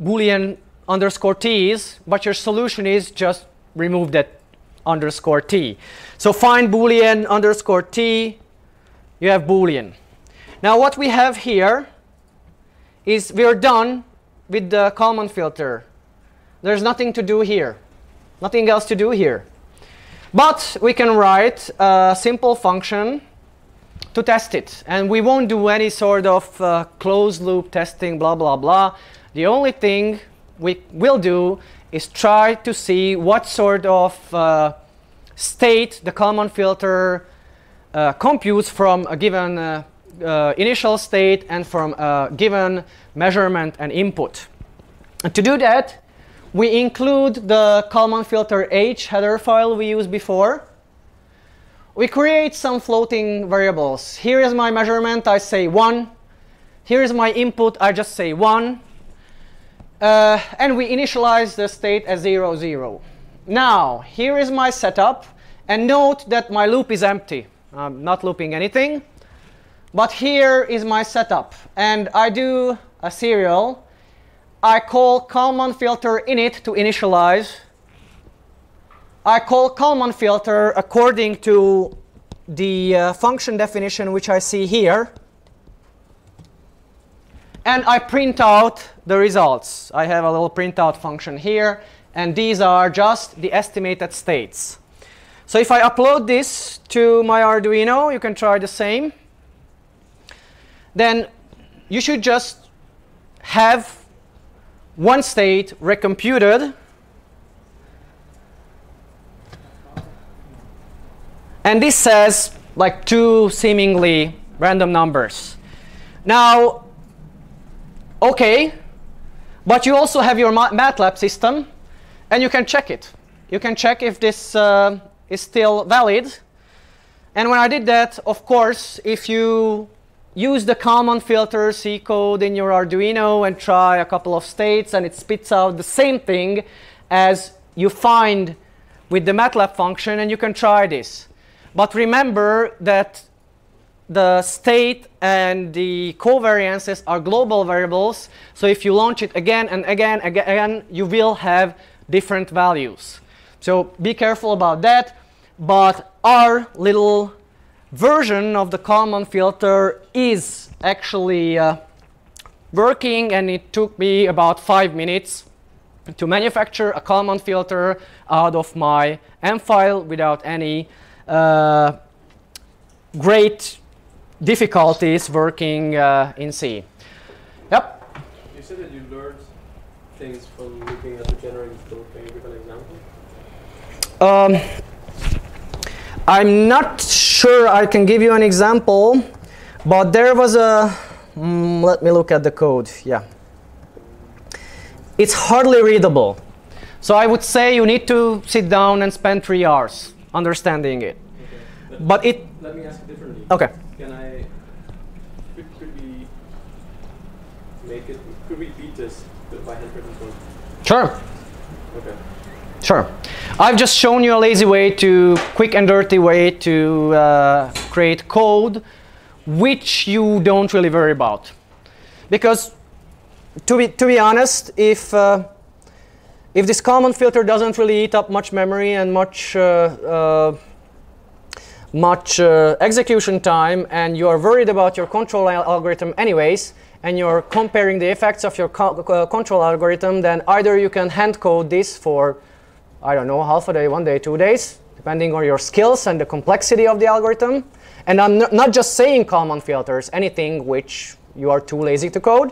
Boolean _t is, but your solution is just remove that _t. So find Boolean _t, you have Boolean. Now what we have here is we are done with the Kalman filter. There's nothing to do here, nothing else to do here. But we can write a simple function to test it. And we won't do any sort of closed loop testing, blah, blah, blah. The only thing we will do is try to see what sort of state the Kalman filter computes from a given initial state and from a given measurement and input. And to do that, we include the Kalman filter H header file we used before. We create some floating variables. Here is my measurement, I say 1. Here is my input, I just say 1. And we initialize the state as 0, 0. Now, here is my setup. And note that my loop is empty. I'm not looping anything. But here is my setup. And I do a serial. I call Kalman filter init to initialize. I call Kalman filter according to the function definition which I see here. And I print out the results. I have a little printout function here. And these are just the estimated states. So if I upload this to my Arduino, you can try the same. Then you should just have one state recomputed. And this says like two seemingly random numbers. Now, okay, but you also have your MATLAB system, and you can check it. You can check if this is still valid. And when I did that, of course, if you use the common filter C code in your Arduino and try a couple of states, and it spits out the same thing as you find with the MATLAB function, and you can try this. But remember that the state and the covariances are global variables, so if you launch it again and again and again, you will have different values. So be careful about that. But our little version of the Kalman filter is actually working, and it took me about 5 minutes to manufacture a Kalman filter out of my M file without any great difficulties working in C. Yep. You said that you learned things from looking at the generated code. Can you give an example? I'm not sure I can give you an example, but there was a, let me look at the code, yeah. It's hardly readable. So I would say you need to sit down and spend 3 hours understanding it. Okay. But it... Let me ask it differently. Okay. Can I, could we make it, could we beat this by handwritten code? Sure. Okay. Sure. I've just shown you a lazy way to, quick and dirty way to create code which you don't really worry about. Because to be honest, if this Kalman filter doesn't really eat up much memory and much execution time, and you are worried about your control algorithm anyways, and you're comparing the effects of your control algorithm, then either you can hand code this for, I don't know, half a day, 1 day, 2 days, depending on your skills and the complexity of the algorithm. And I'm not just saying Kalman filters, anything which you are too lazy to code.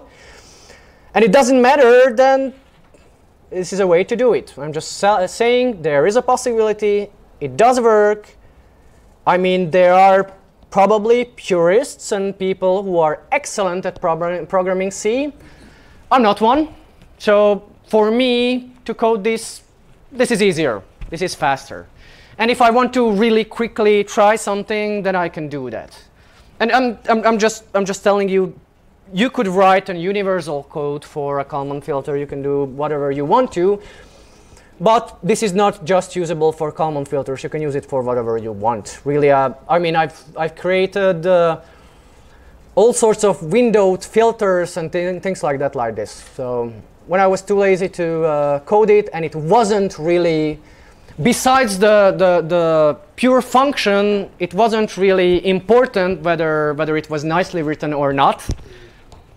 And it doesn't matter, then this is a way to do it. I'm just saying there is a possibility, it does work. I mean, there are probably purists and people who are excellent at programming C. I'm not one. So for me to code this, this is easier, this is faster. And if I want to really quickly try something, then I can do that. And I'm just telling you, you could write a universal code for a Kalman filter. You can do whatever you want to. But this is not just usable for Kalman filters. You can use it for whatever you want. Really, I mean, I've created all sorts of windowed filters and things like that like this. So when I was too lazy to code it, and it wasn't really, besides the pure function, it wasn't really important whether it was nicely written or not,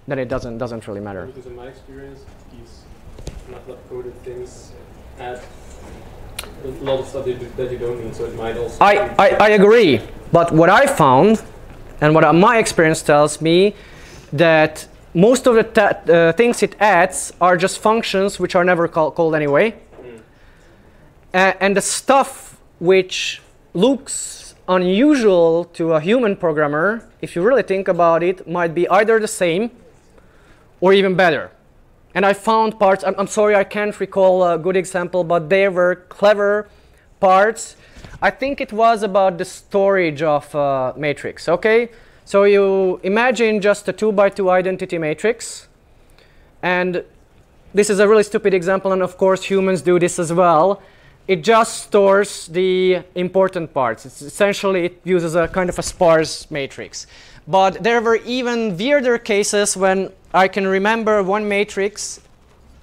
then it doesn't really matter. Because in my experience, these MATLAB coded things add a lot of stuff that you don't need, so it might also... I agree, but what I found, and what my experience tells me, that most of the things it adds are just functions which are never called anyway. And the stuff which looks unusual to a human programmer, if you really think about it, might be either the same or even better. And I found parts, I'm sorry I can't recall a good example, but there were clever parts. I think it was about the storage of matrix, okay? So you imagine just a 2x2 identity matrix. And this is a really stupid example, and of course humans do this as well. It just stores the important parts. It's essentially, it uses a kind of a sparse matrix. But there were even weirder cases when I can remember one matrix,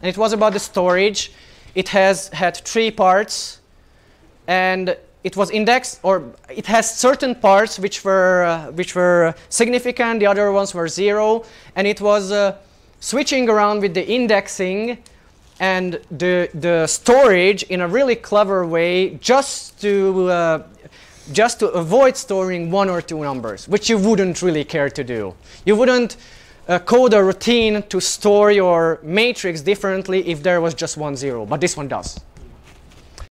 and it was about the storage. It had 3 parts, and it was indexed, or it has certain parts which were significant, the other ones were 0, and it was switching around with the indexing and the storage in a really clever way, just to avoid storing 1 or 2 numbers, which you wouldn't really care to do. You wouldn't code a routine to store your matrix differently if there was just 1 0, but this one does.